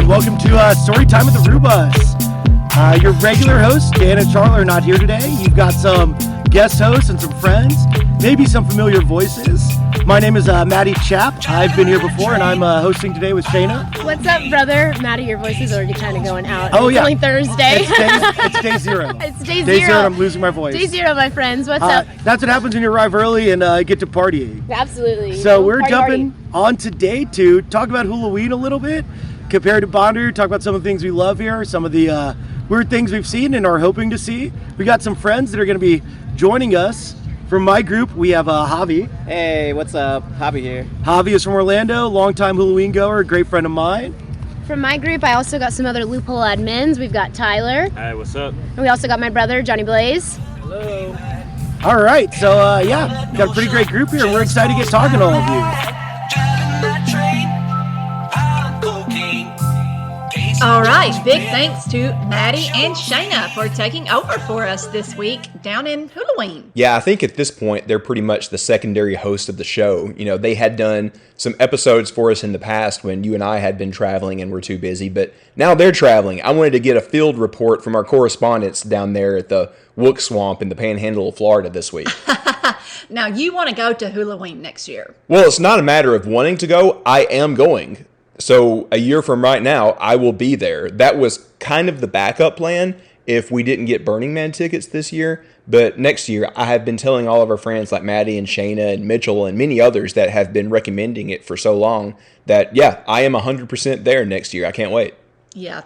welcome to Story Time with the Rubas. Your regular hosts, Dan and Sharla, are not here today. You've got some guest hosts and some friends, maybe some familiar voices. My name is Matty Chap. I've been here before, and I'm hosting today with Shaina. What's up, brother? Matty, your voice is already kind of going out. Oh, yeah. It's only Thursday. It's day zero. It's day Day zero. zero, I'm losing my voice. Day zero, my friends. What's up? That's what happens when you arrive early and get to partying. Absolutely. So we're Party, jumping on today to talk about Hulaween a little bit, compared to Bonnaroo, talk about some of the things we love here, some of the weird things we've seen and are hoping to see. We got some friends that are going to be joining us. From my group, we have Javi. Hey, what's up? Javi here. Javi is from Orlando, longtime Hulaween goer, a great friend of mine. From my group, I also got some other loophole admins. We've got Tyler. Hi, what's up? And we also got my brother, Johnny Blaze. Hello. All right, so yeah, got a pretty great group here. We're excited to get talking to all of you. All right, big thanks to Matty and Shaina for taking over for us this week down in Hulaween. Yeah, I think at this point, they're pretty much the secondary host of the show. You know, they had done some episodes for us in the past when you and I had been traveling and were too busy, but now they're traveling. I wanted to get a field report from our correspondents down there at the Wook Swamp in the Panhandle of Florida this week. Now, you want to go to Hulaween next year. Well, it's not a matter of wanting to go. I am going. So a year from right now, I will be there. That was kind of the backup plan if we didn't get Burning Man tickets this year. But next year, I have been telling all of our friends like Maddie and Shaina and Mitchell and many others that have been recommending it for so long that, yeah, I am 100% there next year. I can't wait. Yeah.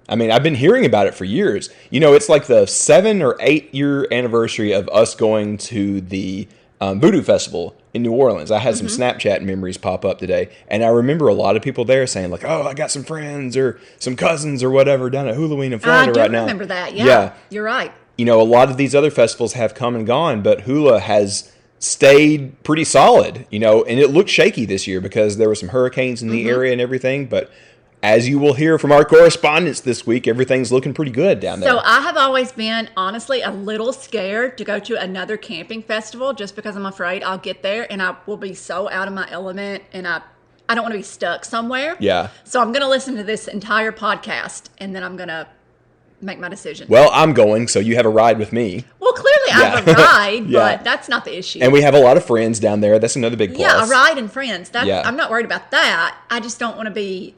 I mean, I've been hearing about it for years. You know, it's like the 7 or 8 year anniversary of us going to the Voodoo Festival in New Orleans. I had some Snapchat memories pop up today, and I remember a lot of people there saying like, "Oh, I got some friends or some cousins or whatever down at Hulaween in Florida right now." I do remember that. Yeah, you're right. You know, a lot of these other festivals have come and gone, but Hula has stayed pretty solid. You know, and it looked shaky this year because there were some hurricanes in the area and everything, but as you will hear from our correspondents this week, everything's looking pretty good down there. So I have always been, honestly, a little scared to go to another camping festival just because I'm afraid I'll get there and I will be so out of my element and I don't want to be stuck somewhere. Yeah. So I'm going to listen to this entire podcast and then I'm going to make my decision. Well, I'm going, so you have a ride with me. Well, clearly I have a ride, Yeah. but that's not the issue. And we have a lot of friends down there. That's another big plus. Yeah, a ride and friends. Yeah. I'm not worried about that. I just don't want to be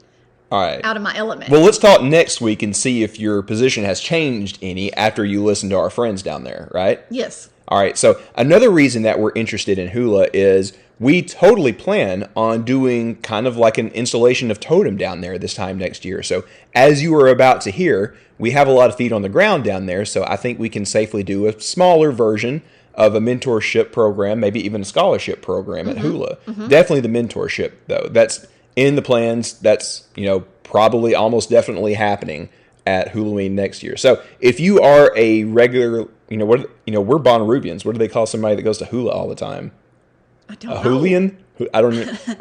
All right. out of my element. Well, let's talk next week and see if your position has changed any after you listen to our friends down there, right? Yes. All right. So another reason that we're interested in Hula is we totally plan on doing kind of like an installation of totem down there this time next year. So as you are about to hear, we have a lot of feet on the ground down there. So I think we can safely do a smaller version of a mentorship program, maybe even a scholarship program at Hula. Definitely the mentorship, though. That's in the plans. That's, you know, probably almost definitely happening at Hulaween next year. So if you are a regular, we're Bonnaroobians. What do they call somebody that goes to Hula all the time? I don't know. Hoolian? I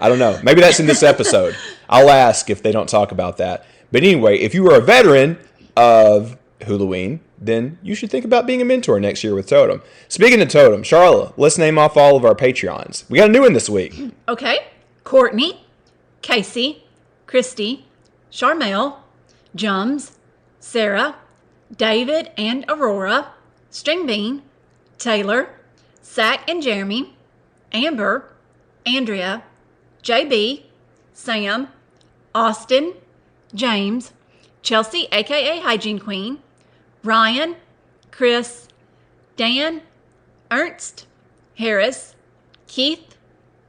don't know. Maybe that's in this episode. I'll ask if they don't talk about that. But anyway, if you are a veteran of Hulaween, then you should think about being a mentor next year with Totem. Speaking of Totem, Sharla, let's name off all of our Patreons. We got a new one this week. Okay. Courtney, Casey, Christy, Charmel, Jums, Sarah, David and Aurora, Stringbean, Taylor, Zach and Jeremy, Amber, Andrea, JB, Sam, Austin, James, Chelsea, aka Hygiene Queen, Ryan, Chris, Dan, Ernst, Harris, Keith,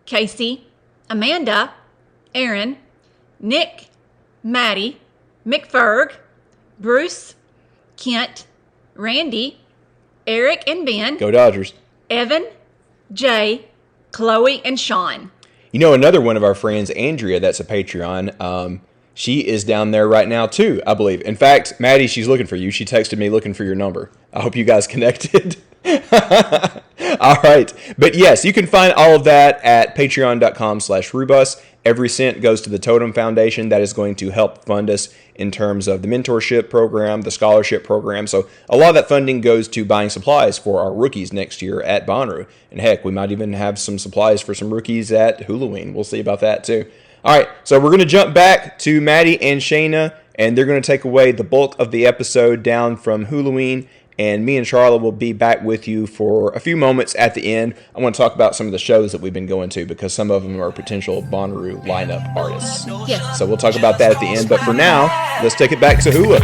Casey, Amanda, Aaron, Nick, Maddie, McFerg, Bruce, Kent, Randy, Eric and Ben, Go Dodgers. Evan, Jay, Chloe, and Sean. You know, another one of our friends, Andrea, that's a Patreon. She is down there right now, too, I believe. In fact, Maddie, she's looking for you. She texted me looking for your number. I hope you guys connected. All right. But yes, you can find all of that at patreon.com/Rubus. Every cent goes to the Totem Foundation. That is going to help fund us in terms of the mentorship program, the scholarship program. So a lot of that funding goes to buying supplies for our rookies next year at Bonnaroo. And heck, we might even have some supplies for some rookies at Hulaween. We'll see about that too. All right, so we're going to jump back to Maddie and Shaina and they're going to take away the bulk of the episode down from Hulaween. And me and Sharla will be back with you for a few moments at the end. I want to talk about some of the shows that we've been going to because some of them are potential Bonnaroo lineup artists. Yes. So we'll talk about that at the end. But for now, let's take it back to Hula.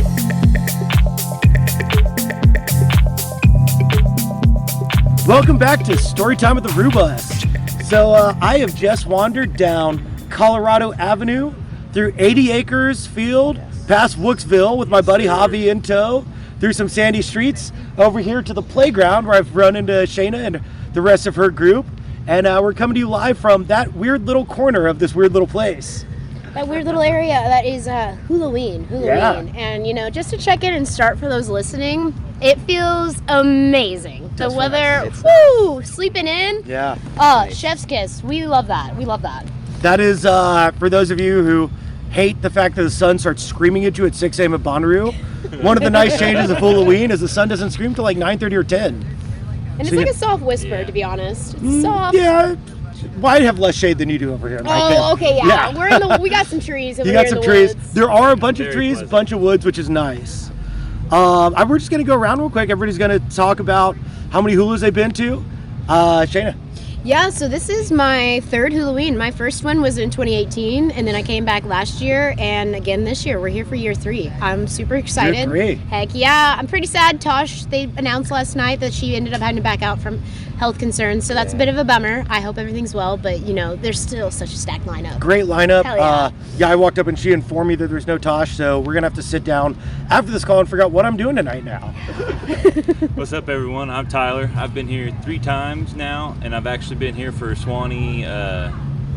Welcome back to Storytime with the Rubus. So I have just wandered down Colorado Avenue through 80 Acres Field, past Wooksville with my buddy Javi in tow, through some sandy streets over here to the playground where I've run into Shaina and the rest of her group. And we're coming to you live from that weird little corner of this weird little place. That weird little area that is Hulaween. Yeah. And, just to check in and start for those listening, it feels amazing. The weather, sleeping in. Yeah. Chef's kiss. We love that. We love that. That is, for those of you who hate the fact that the sun starts screaming at you at 6 a.m. at Bonnaroo, one of the nice changes of Hulaween is the sun doesn't scream till like 9:30 or 10. And it's like a soft whisper, to be honest. It's soft. Yeah. Well, I have less shade than you do over here. Oh, okay, yeah. We got some trees over You here got some in the trees. woods. There are a bunch of Very trees, a pleasant. bunch of woods, which is nice. We're just going to go around real quick. Everybody's going to talk about how many hulas they've been to. Shayna. Yeah, so this is my third Hulaween. My first one was in 2018, and then I came back last year, and again this year. We're here for year 3. I'm super excited. Year 3. Heck yeah. I'm pretty sad. Tosh, they announced last night that she ended up having to back out from health concerns, so that's a bit of a bummer. I hope everything's well, but, there's still such a stacked lineup. Great lineup. Hell yeah. I walked up and she informed me that there's no Tosh, so we're going to have to sit down after this call and figure out what I'm doing tonight now. What's up, everyone? I'm Tyler. I've been here 3 times now, and I've actually been here for Suwannee.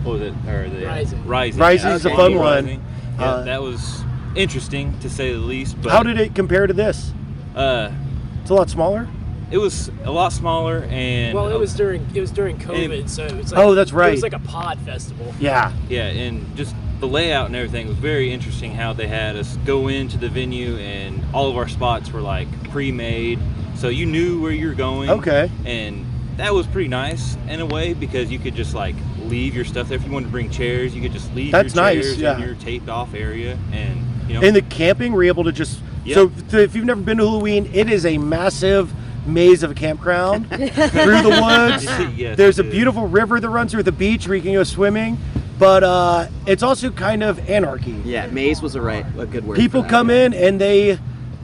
What was it? Or the Rising. Rising is a fun one. Yeah, that was interesting to say the least. But How did it compare to this? It's a lot smaller? it was a lot smaller, and Well, it was during COVID, so it was like, oh, that's right. It was like a pod festival. Yeah. yeah, and just the layout and everything was very interesting. How they had us go into the venue, and all of our spots were like pre-made, so you knew where you're going. Okay. And that was pretty nice in a way, because you could just like leave your stuff there. If you wanted to bring chairs, you could just leave That's your nice, chairs yeah. in your taped off area, and you know. In the camping, we're able to just. Yep. So if you've never been to Hulaween, it is a massive maze of a campground through the woods. Yes, There's a it is. beautiful river that runs through the beach where you can go swimming, but it's also kind of anarchy. Yeah, maze was a good word. People for that, come yeah. in and they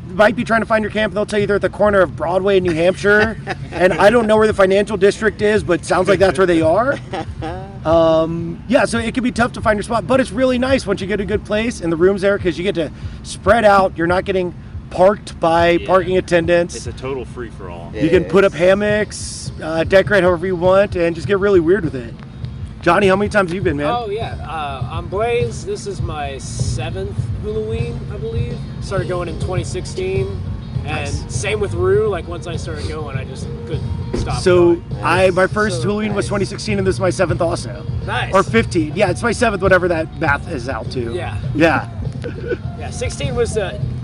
might be trying to find your camp, and they'll tell you they're at the corner of Broadway and New Hampshire, and I don't know where the financial district is, but it sounds like that's where they are. Yeah, so it can be tough to find your spot, but it's really nice once you get a good place and the room's there, because you get to spread out. You're not getting parked by Yeah. parking attendants. It's a total free-for-all. You can put up hammocks, decorate however you want, and just get really weird with it. Johnny, how many times have you been, man? Oh yeah, I'm Blaze. This is my 7th Hulaween, I believe. Started going in 2016, and same with Rue. Like once I started going, I just couldn't stop. So going. my first So Halloween was 2016, and this is my 7th also. Nice. Or 15. Yeah, it's my 7th, whatever that math is out to. Yeah. Yeah. Yeah, 16 was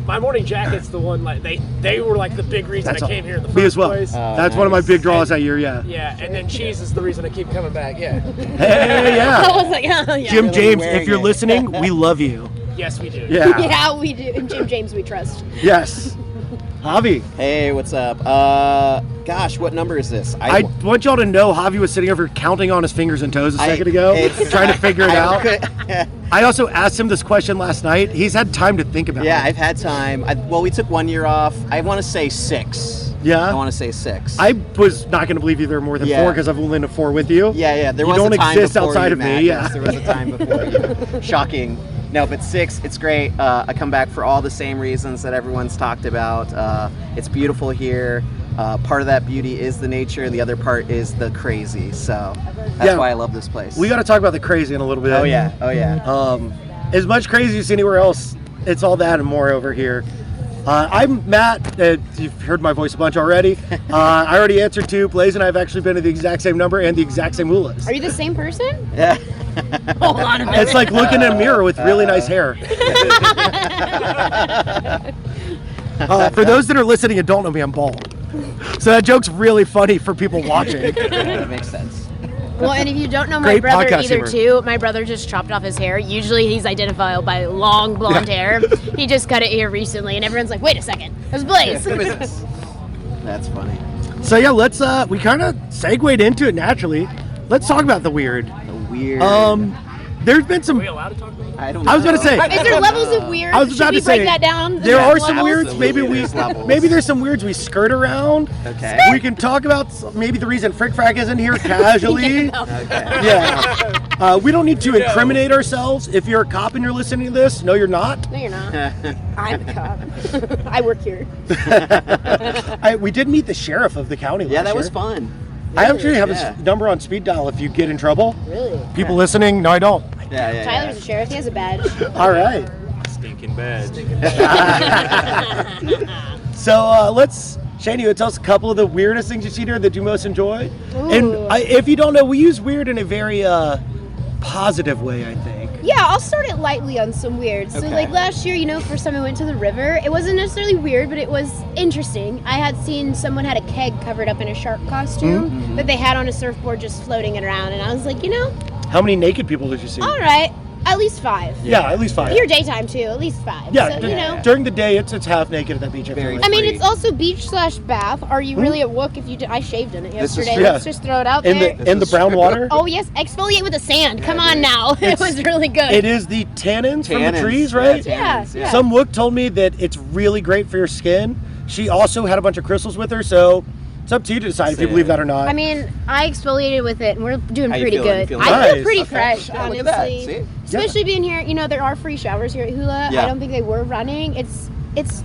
my morning jacket's the one. Like they were like the big reason That's I all. came here in the first Me as well. place. That's one of my big draws that year, yeah. Yeah, and then cheese is the reason I keep coming back. Yeah. Hey, I yeah. was like, oh, yeah. Jim Really James, wearing if you're it. listening, we love you. Yes, we do. Yeah. Yeah, we do. And Jim James, we trust. Yes. Javi, Hey, what's up? Gosh, what number is this? I want y'all to know Javi was sitting over here counting on his fingers and toes a second ago, it's- trying to figure it out. out. I also asked him this question last night. He's had time to think about Yeah, it. I've had time. Well, we took 1 year off. I want to say 6. Yeah? I want to say 6. I was not going to believe you there were more than Yeah. 4, because I've only been to 4 with you. Yeah. There You was don't a time exist before outside you, of me, Matt. yeah. Yes, there was a time before you. Shocking. No, but 6, it's great. I come back for all the same reasons that everyone's talked about. It's beautiful here. Part of that beauty is the nature, and the other part is the crazy. So that's Yeah. why I love this place. We got to talk about the crazy in a little bit. Oh yeah. As much crazy as anywhere else, it's all that and more over here. I'm Matt. You've heard my voice a bunch already. I already answered 2. Blaze and I have actually been to the exact same number and the exact same hulas. Are you the same person? Yeah. Hold on a minute. It's like looking in a mirror with really nice hair. For those that are listening and don't know me, I'm bald. So that joke's really funny for people watching. That makes sense. Well, and if you don't know my Great brother podcast either, humor. too, my brother just chopped off his hair. Usually he's identifiable by long blonde hair. He just cut it here recently, and everyone's like, wait a second, it was Blaze. Who is this? That's funny. So yeah, let's we kind of segued into it naturally. Let's talk about the weird. The weird. There's been some. Are we allowed to talk about it? I don't know. I was gonna say. Is there levels of weird? I was about Should we to say, break that down? There Yeah, are some levels. weirds. Levels. Maybe there's some weirds we skirt around. Okay. We can talk about maybe the reason Frick Frack isn't here casually. Okay. Yeah. We don't need to incriminate ourselves. If you're a cop and you're listening to this, no, you're not. No, you're not. I'm a cop. I work here. We did meet the sheriff of the county last Yeah, that was year. fun. I actually have Yeah. his number on speed dial if you get in trouble. Really? People listening? No, I don't. Yeah. Tyler's a sheriff. He has a badge. All right. Stinking badge. So let's, Shane, you would tell us a couple of the weirdest things you've seen here that you most enjoy. And Ooh. if you don't know, we use weird in a very positive way, I think. Yeah, I'll start it lightly on some weird. So, Okay. like last year, first time I went to the river, it wasn't necessarily weird, but it was interesting. I had seen someone had a keg covered up in a shark costume that they had on a surfboard just floating it around, and I was like, How many naked people did you see? all right, at least 5. Yeah, at least 5. Your daytime too, at least 5. Yeah, So, during the day, it's half naked at that beach. I feel Very like. I mean, free. it's also beach/bath. Are you really at work if you do? I shaved in it This is yesterday. true. Let's just throw it out in there. the in the brown water. Oh yes, exfoliate with the sand. Come on dude. now, it was really good. It is the tannins from the Tannins. trees, right? Yeah, tannins, yeah. Some wook told me that it's really great for your skin. She also had a bunch of crystals with her, so it's up to you to decide if you believe that or not. I mean, I exfoliated with it, and we're doing How you pretty feeling? You good. feeling I nice? feel pretty Okay. fresh, Yeah, honestly. look at that. See? Especially being here, there are free showers here at Hula. Yeah. I don't think they were running. It's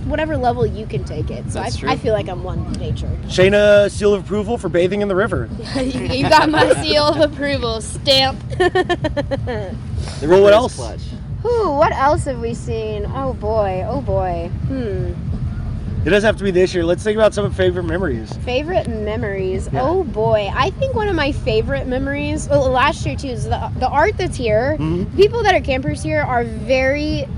whatever level you can take it. So That's true. I feel like I'm one with nature. Shayna, seal of approval for bathing in the river. You got my seal of approval stamp. The Well, river what is else? clutch. Ooh, what else have we seen? Oh boy. It doesn't have to be this year. Let's think about some of favorite memories. Favorite memories. Yeah. Oh boy. I think one of my favorite memories, last year too, is the art that's here. Mm-hmm. People that are campers here are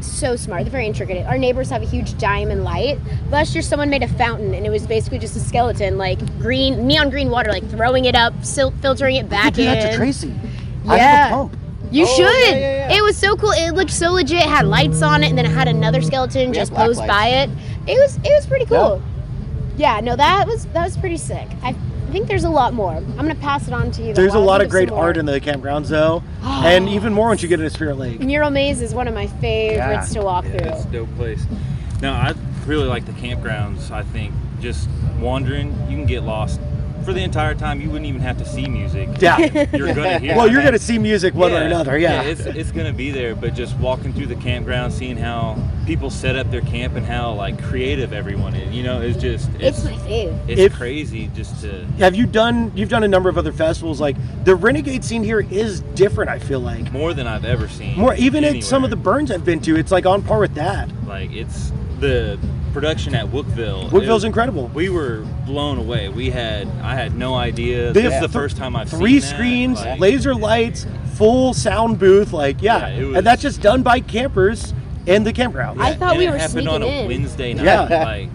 so smart. They're very intricate. Our neighbors have a huge diamond light. Last year someone made a fountain, and it was basically just a skeleton, like neon green water, like throwing it up, filtering it back Do in. that to Tracy. I Yeah. have a pump. You should. yeah. It was so cool. It looked so legit. It had lights on it, and then it had another skeleton We just have black posed lights. by it. It was pretty cool. Yeah, no, that was pretty sick. I think there's a lot more. I'm gonna pass it on to you. There's a I'll lot think of great some more. art in the campgrounds, though, and even more once you get into Spirit Lake. Mural Maze is one of my favorites to walk through. It's a dope place. No, I really like the campgrounds. I think just wandering, you can get lost for the entire time. You wouldn't even have to see music. Yeah. You're gonna hear. Well, it. you're gonna see music one way or another. Yeah. it's gonna be there. But just walking through the campground, seeing how people set up their camp and how creative everyone is. It's my fave. It's If- crazy just to. You've done a number of other festivals. Like the Renegade scene here is different. I feel like More than I've ever seen. more even at some anywhere. of the burns I've been to. It's like on par with that. Like it's the production at Wookville. Wookville's incredible. We were blown away. I had no idea. They This have is the first time I've three seen that. screens, Like, laser lights, full sound booth. Yeah, it was- and that's just done by campers in the campground. I thought and we it were happened on sneaking a in. Wednesday night. Yeah.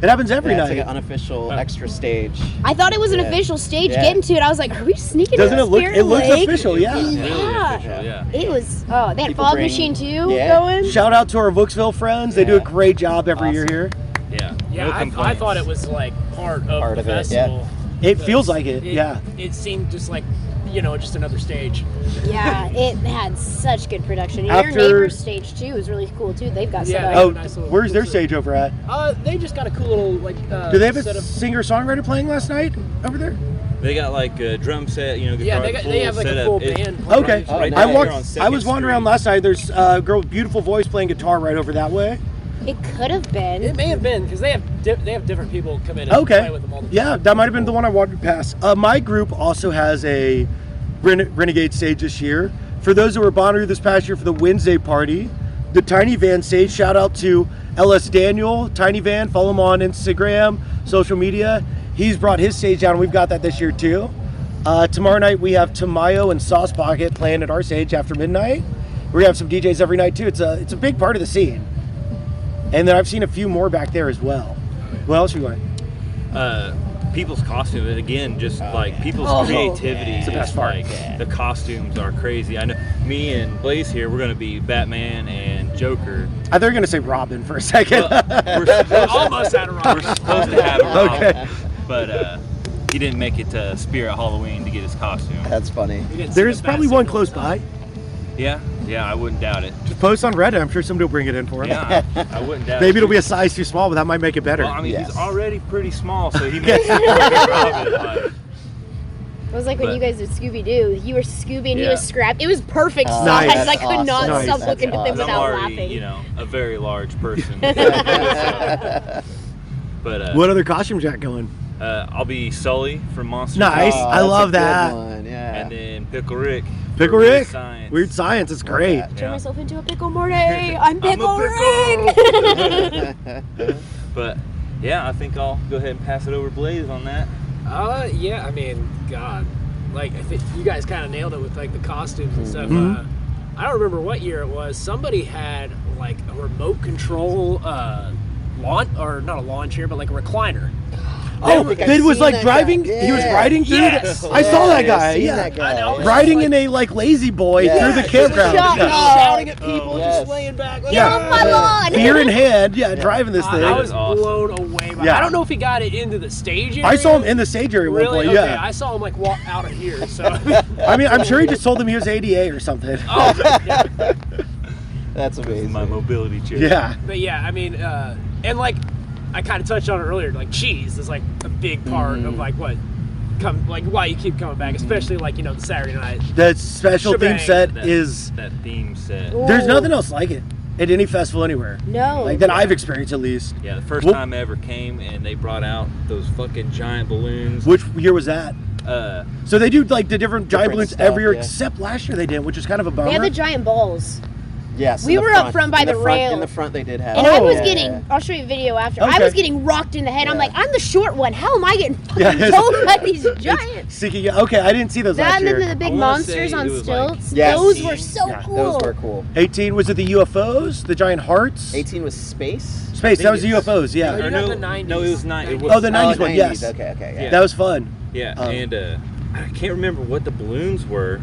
It happens every Yeah, it's night. like an unofficial extra stage. I thought it was an Yeah. official stage Yeah. getting to it. I was like, are we sneaking Doesn't in it look? Spirit It looks Lake? official. Yeah. Really Yeah. official, yeah. It was, they had People fog bring- machine too Yeah. going. Shout out to our Vooksville friends. They do a Yeah. great job every year Awesome. here. Yeah. Yeah, No I complaints. thought it was like part of Part the of it, yeah. festival. It feels like it. Yeah. It seemed just like, just another stage. Yeah, it had such good production. And After- your neighbor's stage too is really cool too. They've got Yeah, set they up. Oh, nice little- where's their cool stage over at? They just got a cool little Do they have a set of. singer-songwriter playing last night over there? They got like a drum set, guitar, Yeah, they have full like a setup. full It- band. Okay. Oh, Right nice. down I here on walked. I Second was wandering around Street. last night. There's a girl with beautiful voice playing guitar right over that way. It could have been. It may have been because they have different people come in and Okay. play with them all the time. Yeah, that might have been the one I wandered past. My group also has a Renegade stage this year. For those who were Bonnaroo this past year for the Wednesday party, the Tiny Van stage. Shout out to LS Daniel, Tiny Van. Follow him on Instagram, social media. He's brought his stage down. We've got that this year too. Tomorrow night we have Tamayo and Sauce Pocket playing at our stage after midnight. We have some DJs every night too. It's a big part of the scene. And then I've seen a few more back there as well. What else are you going? people's costumes, again, just like people's creativity. It's the best part. Like, the costumes are crazy. I know me and Blaze here, we're going to be Batman and Joker. I thought you were going to say Robin for a second. We're Almost had a Robin. We're supposed to have a Robin, Okay. but he didn't make it to Spirit Halloween to get his costume. That's funny. There's probably one close by. Yeah, I wouldn't doubt it. Just post on Reddit. I'm sure somebody will bring it in for him. Yeah, I wouldn't doubt it. Maybe it'll be a size too small, but that might make it better. Well, I mean, Yes. he's already pretty small, so he makes it perfect Robin. Like, It was like when But- you guys did Scooby-Doo. You were Scooby and he Yeah. was Scrap. It was perfect size. Nice. I That's could not awesome. stop Nice. looking at them That's I'm without already, laughing. a very large person. But What other costumes you got going? I'll be Sully from Monster Nice. Truck, I love that's a that. good one, yeah. and then Pickle Rick. Pickle for Weird Rick? Science. Weird Science. It's great. Turn Yeah. myself into a pickle, Morty. I'm Pickle a Rick. But yeah, I think I'll go ahead and pass it over to Blaze on that. Yeah, I mean, God, like I think you guys kind of nailed it with like the costumes and stuff. Mhm. I don't remember what year it was. Somebody had like a remote control lawn, or not a lawn chair, but like a recliner. Oh, think I've it was seen like that driving. guy. He was Yeah. riding through. Yes. I saw that guy. I've seen Yeah, that guy. I know. riding in a like lazy boy Yeah. through the campground. Shut Yeah. up. Shouting at people, Yes. just laying back. Like, Yeah. Get off my lawn. Beer in hand. Yeah, driving this thing. I That was is awesome. blown away by. Yeah. I don't know if he got it into the stage area. I saw him in the stage area at one Really? point. Okay, Yeah. I saw him like walk out of here. So. I mean, I'm sure he just told them he was ADA or something. Oh, yeah. That's amazing. My mobility chair. Yeah. But yeah, I mean, and like I kind of touched on it earlier. Like cheese is like a big part of like why you keep coming back, especially like the Saturday night. The special theme Shebang. set That, is. that theme set. Ooh. There's nothing else like it at any festival anywhere. No. Like that I've experienced at least. Yeah, the first Whoop. time I ever came and they brought out those fucking giant balloons. Which year was that? So they do like the different giant Different balloons stuff, every year, yeah. except last year they didn't, which is kind of a They bummer. had the giant balls. Yes. We in the were up front by In the front- rail. In the front, they did have. And it. I was Yeah. getting, I'll show you a video after. I Okay. was getting rocked in the head. I'm Yeah. like, I'm the short one. How am I getting Yeah. fucking pulled by these giants? Seeking. Okay, I didn't see those That last and then year. the big I wanna monsters say on it was stilts. Yes. Those were so Yeah, cool. Those were cool. 18 was it the UFOs, the giant hearts? 18 was space. Space. That was the UFOs. Oh, Yeah. you Or got no, the 90s. no, it was not. It was, Oh, the 90s one. 90s. Yes. Okay. Yeah. That was fun. Yeah, Um, and I can't remember what the balloons were,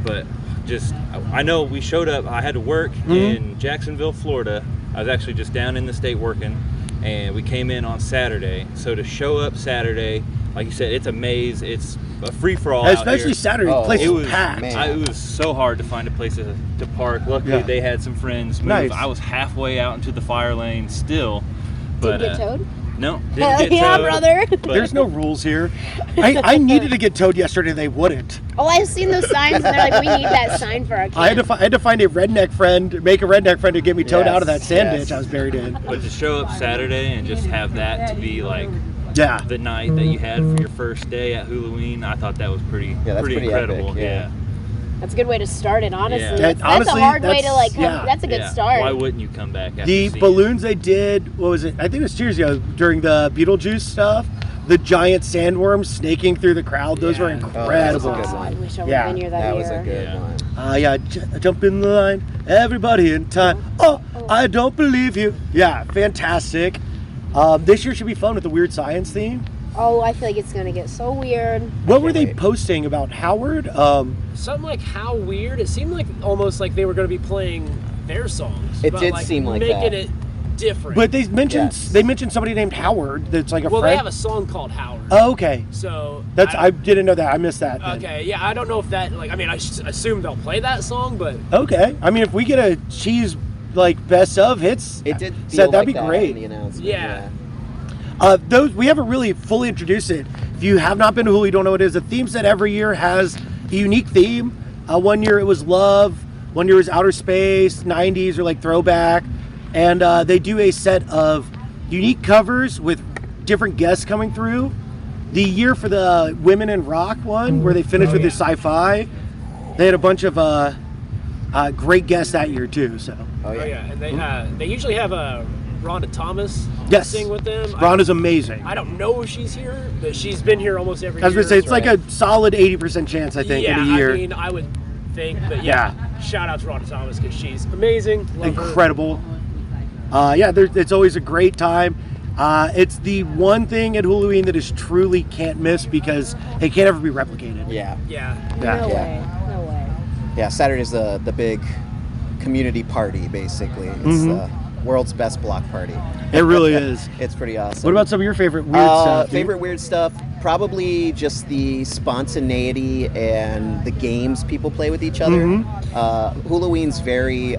but just I know we showed up. I had to work in Jacksonville, Florida. I was actually just down in the state working, and we came in on Saturday. So to show up Saturday, like you said, it's a maze. It's a free for all. Especially Saturday, Oh, the place It was was packed. man. it was so hard to find a place to park. Luckily, Yeah. they had some friends move. Nice. I was halfway out into the fire lane still, but Didn't get towed? no, didn't Hell get yeah, towed, brother. but- There's no rules here. I needed to get towed yesterday. They wouldn't. Oh, I've seen those signs, and they're like, we need that sign for our camp. I had to find a redneck friend, make a redneck friend to get me towed Yes, out of that sand yes. ditch I was buried in. But to show up Saturday and just have that to be like Yeah. the night that you had for your first day at Hulaween, I thought that was pretty that's pretty incredible. epic, yeah. That's a good way to start it, honestly. Yeah. That's, Honestly, a hard way to that's- like come. yeah. That's a good Yeah. start. Why wouldn't you come back after The seeing balloons they did, what was it? I think it was 2 years ago during the Beetlejuice stuff. The giant sandworms snaking through the crowd. Those were Yeah. incredible. Oh, that was a good Oh, I one. wish I would Yeah. have been here that, That year. was a good Yeah. one. Yeah, jump in the line, everybody in time. Oh, I don't believe you. Yeah, fantastic. This year should be fun with the weird science theme. Oh, I feel like it's gonna get so weird. What were they wait. posting about Howard? Something like how weird. It seemed like almost like they were going to be playing their songs. It but, did like, seem like making that. it different. But they mentioned Yes. somebody named Howard. That's like a well, friend. they have a song called Howard. Oh, okay. So I didn't know that. I missed that. then. Okay, yeah, I don't know if that like. I mean, I assume they'll play that song, but Okay. I mean, if we get a cheese like best of hits, It did feel said that'd like be that great. in the announcement. Yeah. Those we haven't really fully introduced it. If you have not been to Hula, you don't know what it is. The theme set every year has a unique theme. One year it was love. One year it was outer space. 90s or like throwback, and they do a set of unique covers with different guests coming through. The year for the Women in Rock one, where they finished with the sci-fi, they had a bunch of great guests that year too. So oh yeah, and they usually have a Rhonda Thomas Yes. sing with them. Rhonda's amazing. I don't know if she's here, but she's been here almost every I was year. gonna say it's like right. a solid 80% chance I think yeah, in a year. I mean, I would think, but yeah, shout out to Rhonda Thomas because she's amazing. Love her. Incredible. It's always a great time. It's the one thing at Hulaween that is truly can't miss because it can't ever be replicated. Yeah. Yeah. No Yeah. way. No way. Yeah, Saturday's the big community party, basically. It's the world's best block party. It really is. It's pretty awesome. What about some of your favorite weird stuff? dude? Favorite weird stuff? Probably just the spontaneity and the games people play with each other. Hulaween's very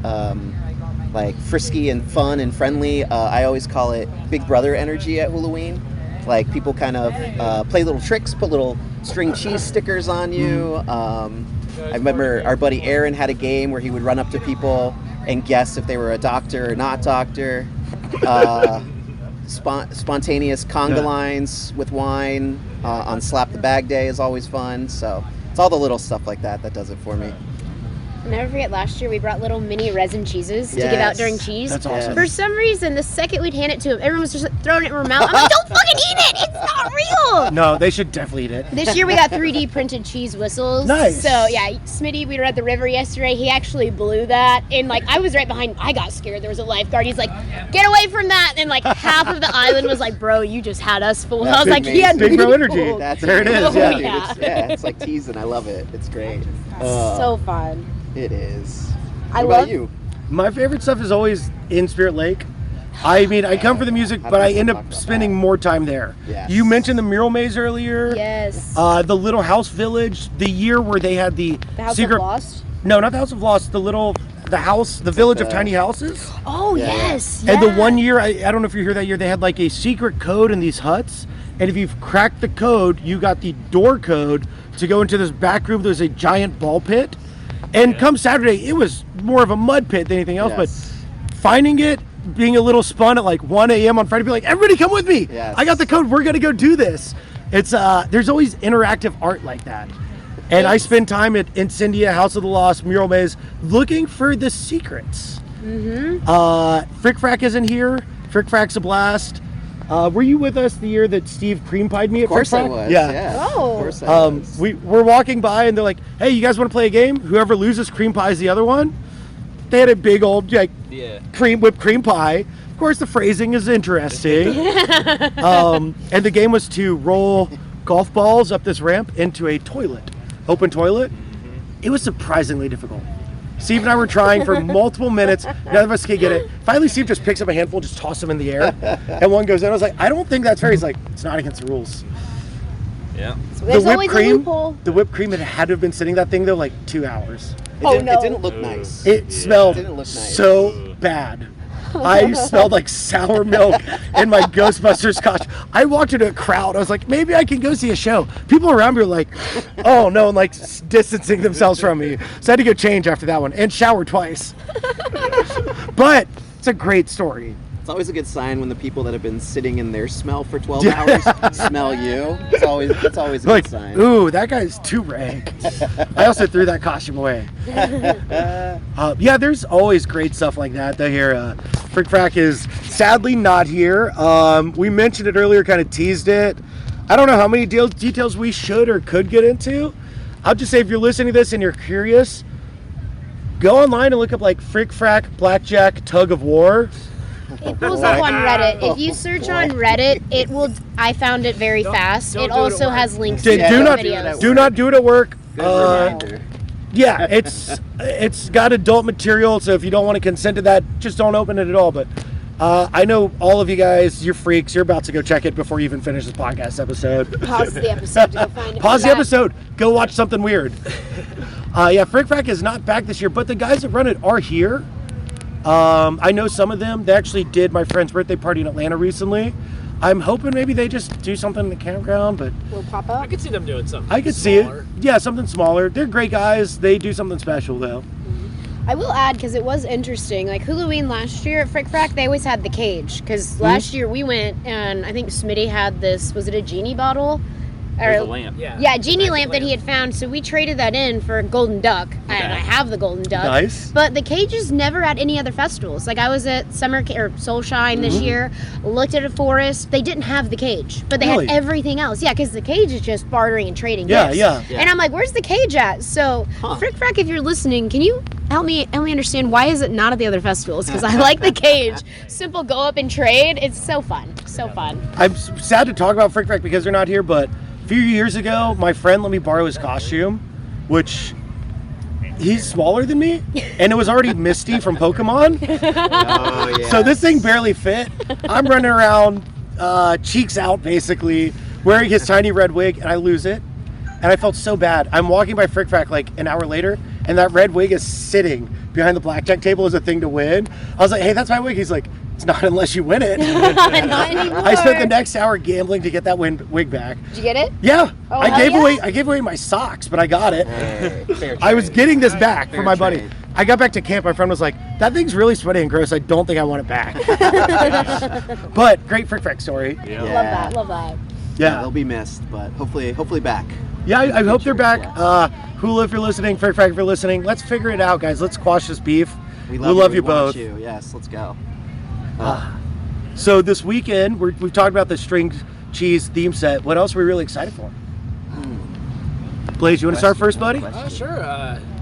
like frisky and fun and friendly. I always call it Big Brother energy at Hulaween. Like people kind of play little tricks, put little string cheese stickers on you. I remember our buddy Aaron had a game where he would run up to people and guess if they were a doctor or not doctor. Spontaneous conga lines with wine on Slap the Bag Day is always fun. So it's all the little stuff like that that does it for me. I'll never forget last year we brought little mini resin cheeses to give out during cheese. That's awesome. For some reason, the second we'd hand it to him, everyone was just throwing it in her mouth. I'm like, don't fucking eat it! It's not real! No, they should definitely eat it. This year we got 3D printed cheese whistles. Nice. So yeah, Smitty, we were at the river yesterday. He actually blew that, and like I was right behind. I got scared. There was a lifeguard. He's like, "Get away from that!" And like half of the island was like, "Bro, you just had us fooled." That's I was like, amazing. "Yeah, Big bro dude, energy. fooled." There it is, Oh, yeah. Dude, yeah. it's like teasing. I love it. It's great. So fun. It is. I What about love you? My favorite stuff is always in Spirit Lake. I mean, I come for the music, but I end up spending more time there. Yes. You mentioned the Mural Maze earlier. Yes. The Little House Village, the year where they had the The House secret. of Lost. No, not the House of Lost. The village of tiny houses. Oh Yeah, yeah. yes. And the yeah. one year, I don't know if you're here that year, they had like a secret code in these huts. And if you've cracked the code, you got the door code to go into this back room. There's a giant ball pit. And come Saturday, it was more of a mud pit than anything else. Yes. But finding it, being a little spun at like 1 a.m. on Friday, be like, everybody come with me. Yes. I got the code. We're going to go do this. It's there's always interactive art like that. And I spend time at Incendia, House of the Lost, Mural Maze, looking for the secrets. Frick Frack isn't here. Frick Frack's a blast. Were you with us the year that Steve cream pied me at Of course Frick I Frack? was. Yeah. Oh. Of course I was. We're walking by and they're like, "Hey, you guys want to play a game? Whoever loses cream pies the other one." They had a big old like whipped cream pie. Of course, the phrasing is interesting. And the game was to roll golf balls up this ramp into a toilet, open toilet. It was surprisingly difficult. Steve and I were trying for multiple minutes. None of us could get it. Finally, Steve just picks up a handful, just tosses them in the air, and one goes in. I was like, "I don't think that's fair." He's like, "It's not against the rules." Yeah. There's always a loophole. The whipped cream, it had to have been sitting that thing though like 2 hours. It didn't look nice. It smelled Didn't look nice. so bad. I smelled like sour milk in my Ghostbusters costume. I walked into a crowd. I was like, maybe I can go see a show. People around me were like, oh no, and like distancing themselves from me. So I had to go change after that one and shower twice. But it's a great story. It's always a good sign when the people that have been sitting in their smell for 12 hours smell you. That's always a Like, good sign. ooh, that guy's too rank. I also threw that costume away. Yeah, there's always great stuff like that. Though here, Frick Frack is sadly not here. We mentioned it earlier, kind of teased it. I don't know how many details we should or could get into. I'll just say if you're listening to this and you're curious, go online and look up like Frick Frack Blackjack Tug of War. It pulls up on Reddit. If you search on Reddit, it will. I found it very fast. don't It do it at also work. has links Do to not videos. do not do it at work. Good reminder. Yeah, it's got adult material, so if you don't want to consent to that, just don't open it at all. But I know all of you guys, you're freaks. You're about to go check it before you even finish the podcast episode. Pause the episode to go find it. Pause the episode. Go watch something weird. Yeah, Frick Frack is not back this year, but the guys that run it are here. I know some of them. They actually did my friend's birthday party in Atlanta recently. I'm hoping maybe they just do something in the campground, but Will pop I up. could see them doing something. I could see smaller. it. Yeah, something smaller. They're great guys. They do something special, though. I will add, because it was interesting, like Hulaween last year at Frick Frack, they always had the cage. Because last year we went, and I think Smitty had this, was it a genie bottle? There's a lamp. Yeah, genie lamp that he had found. So we traded that in for a golden duck, and I have the golden duck. Nice. But the cage is never at any other festivals. Like I was at Soul Shine this year, looked at a forest. They didn't have the cage, but they Really? had everything else. Yeah, because the cage is just bartering and trading Yeah, gifts. yeah. And I'm like, where's the cage at? So Frick Frack, if you're listening, can you help me understand why is it not at the other festivals? Because I like the cage. Simple, go up and trade. It's so fun. So fun. I'm sad to talk about Frick Frack because they're not here, but a few years ago, my friend let me borrow his costume, which he's smaller than me, and it was already Misty from Pokemon. Oh, yeah. So this thing barely fit. I'm running around, cheeks out, basically, wearing his tiny red wig, and I lose it. And I felt so bad. I'm walking by Frick Frack like an hour later, and that red wig is sitting behind the blackjack table as a thing to win. I was like, hey, that's my wig. He's like, it's not unless you win it. Not anymore. I spent the next hour gambling to get that wig back. Did you get it? Yeah, Oh, I hell gave away my socks, but I got it. Fair I was trade. getting this back Fair from my buddy. trade. I got back to camp. My friend was like, "That thing's really sweaty and gross. I don't think I want it back." But great Frick Frack story. Yeah. Love that. Yeah, Yeah, they'll be missed, but hopefully back. yeah. I hope they're back. Yeah. Hula, if you're listening, Frick Frack, if you're listening, let's figure it out, guys. Let's quash this beef. We love you we want both. you. Yes, let's go. So this weekend, we've talked about the string cheese theme set. What else are we really excited for? Blaze, you want to start first, buddy? Sure.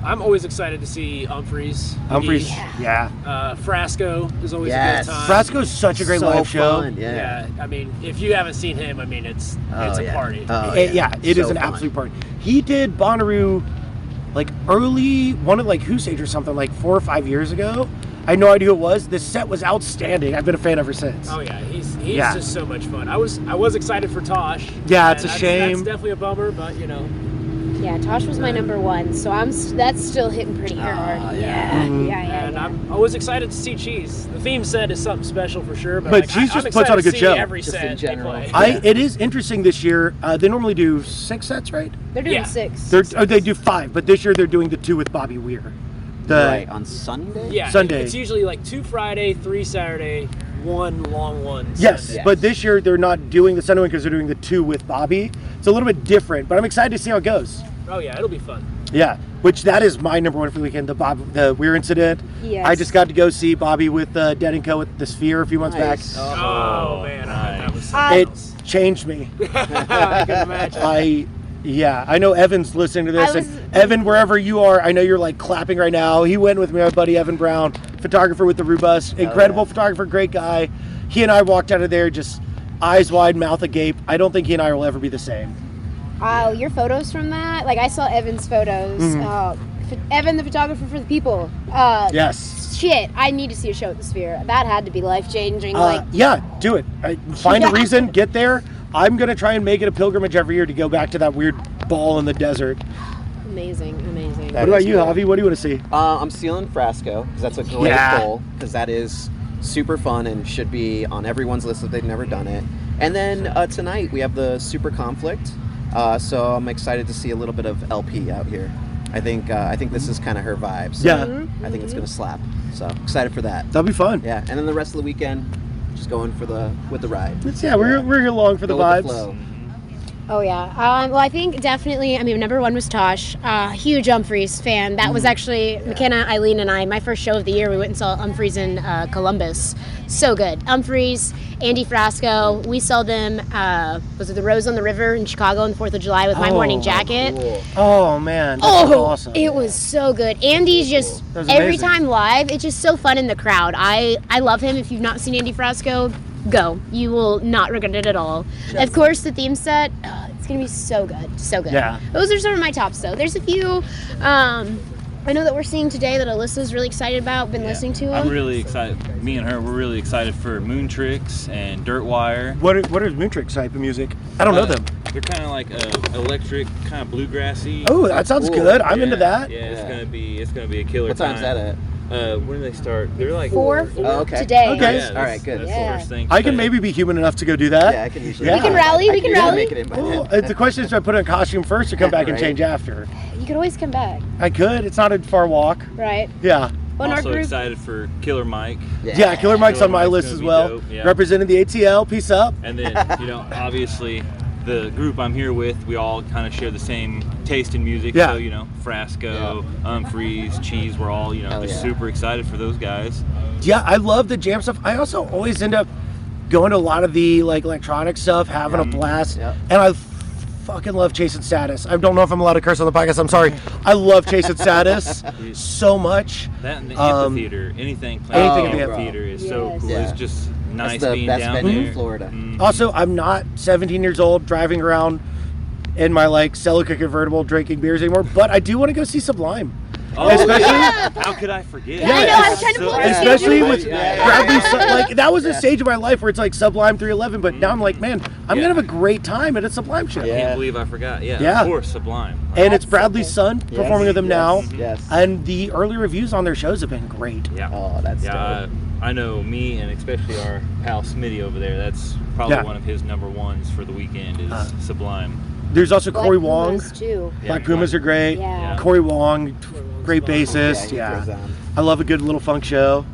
I'm always excited to see Humphreys. Humphreys. McGee. Yeah. Frasco is always Yes. a good time. Frasco's such a great So live show. fun, Yeah. I mean, if you haven't seen him, I mean, it's a yeah. party. Oh, Yeah, it is So an fun. absolute party. He did Bonnaroo like early, one of like Who Stage or something like 4 or 5 years ago. I had no idea who it was. This set was outstanding. I've been a fan ever since. Oh yeah, he's Yeah. just so much fun. I was excited for Tosh. Yeah, it's and a that's shame. definitely a bummer, but you know. Yeah, Tosh was my number one, so that's still hitting pretty hard. yeah. And I'm always excited to see Cheese. The theme set is something special for sure. But, But like, Cheese I'm just puts on a excited good to see show. Every Just set in general. they play. It is interesting this year. They normally do 6 sets, right? They're doing Yeah. 6. They do 5, but this year they're doing the 2 with Bobby Weir. Right, on Sunday? Yeah, Sunday. It's usually like 2 Friday, 3 Saturday, 1 long one. Yes, Sunday. but this year they're not doing the Sunday one because they're doing the 2 with Bobby. It's a little bit different, but I'm excited to see how it goes. Oh yeah, it'll be fun. Yeah, which that is my number one for the weekend, the Weir incident. Yes. I just got to go see Bobby with Dead & Co. with the Sphere a few months Nice. back. Oh, man, that was I- It changed me. I can imagine. I know Evan's listening to this. I was- And Evan, wherever you are, I know you're like clapping right now. He went with me, my buddy Evan Brown, photographer with the Rubus, incredible photographer, great guy. He and I walked out of there just eyes wide, mouth agape. I don't think he and I will ever be the same. Oh, your photos from that? Like I saw Evan's photos. Evan, the photographer for the people. Yes. Shit, I need to see a show at the Sphere. That had to be life changing. Yeah, do it. Find a Yeah. reason, get there. I'm going to try and make it a pilgrimage every year to go back to that weird ball in the desert. amazing. That What about is you, cool. Javi? What do you want to see? I'm stealing Frasco because that's a great Yeah. goal because that is super fun and should be on everyone's list if they've never done it. And then tonight we have the Super Conflict, so I'm excited to see a little bit of LP out here. I think this is kind of her vibe. So Yeah. I think it's gonna slap. So excited for that. That'll be fun. Yeah, and then the rest of the weekend, just going with the ride. We're here along for the Go with vibes. the flow. Oh yeah. Well, I think definitely. I mean, number one was Tosh. Huge Humphreys fan. That was actually McKenna, Eileen, and I. My first show of the year. We went and saw Humphreys in Columbus. So good. Humphreys, Andy Frasco. We saw them. Was it the Rose on the River in Chicago on the 4th of July with my morning jacket? Cool. Oh man, that's awesome. It was so good. Andy's just That was every amazing. time live, it's just so fun in the crowd. I love him. If you've not seen Andy Frasco, go. You will not regret it at all. Of course, the theme set, it's gonna be so good, so good. Yeah. Those are some of my tops though. There's a few. I know that we're seeing today that Alyssa's really excited about. Been listening to them. I'm really excited. Me and her, we're really excited for Moon Tricks and Dirt Wire. What is Moontrix type of music? I don't know them. They're kind of like electric, kind of bluegrassy. Oh, that sounds Cool. good. I'm into that. Yeah, Yeah. it's gonna be a killer. What time's that at? When do they start? They're like 4 Oh, okay. today. Okay. Yeah, All right, good. That's Yeah. the first thing. I can today. maybe be human enough to go do that. Yeah, I can usually. Yeah. We can rally, we can usually rally. Make it in by Oh, then. the question is, do I put on a costume first or come back and Right. change after? You could always come back, I could. It's not a far walk. right? Yeah. Well, in our Also group, excited for Killer Mike, Yeah, Killer Mike's on my Mike's list gonna as be well. dope, yeah. Representing the ATL. Peace up. and then obviously the group I'm here with, we all kind of share the same taste in music. Yeah. So, you know, Frasco, Freeze, Cheese, we're all, you know, just super excited for those guys. Yeah, I love the jam stuff. I also always end up going to a lot of the like electronic stuff, having a blast. Yeah. And I fucking love Chasing Status. I don't know if I'm allowed to curse on the podcast. I'm sorry. I love Chasing Status so much. That and the amphitheater, anything playing Anything in in the the amphitheater is so Yes. cool. Yeah. It's just nice That's the being best down venue there. in Florida. Also, I'm not 17 years old driving around in my like Celica convertible drinking beers anymore, but I do want to go see Sublime. Oh, Especially- yeah. How could I forget? I know, I was trying to pull it together. Especially with Yeah. Bradley, like that was a stage of my life where it's like Sublime 311, but now I'm like, man, I'm gonna have a great time at a Sublime show. I Yeah. can't believe I forgot. Yeah, Yeah. of course, Sublime. And it's Bradley's son Yes, performing with them now, Yes. and the early reviews on their shows have been great. Yeah. Oh, that's Yeah, dope. I know me and especially our pal Smitty over there. That's probably Yeah. one of his number ones for the weekend is Sublime. There's also Black Corey Wong. Pumas, too. Black Pumas are great. Yeah. Corey Wong, great bassist. he Yeah, throws on. I love a good little funk show.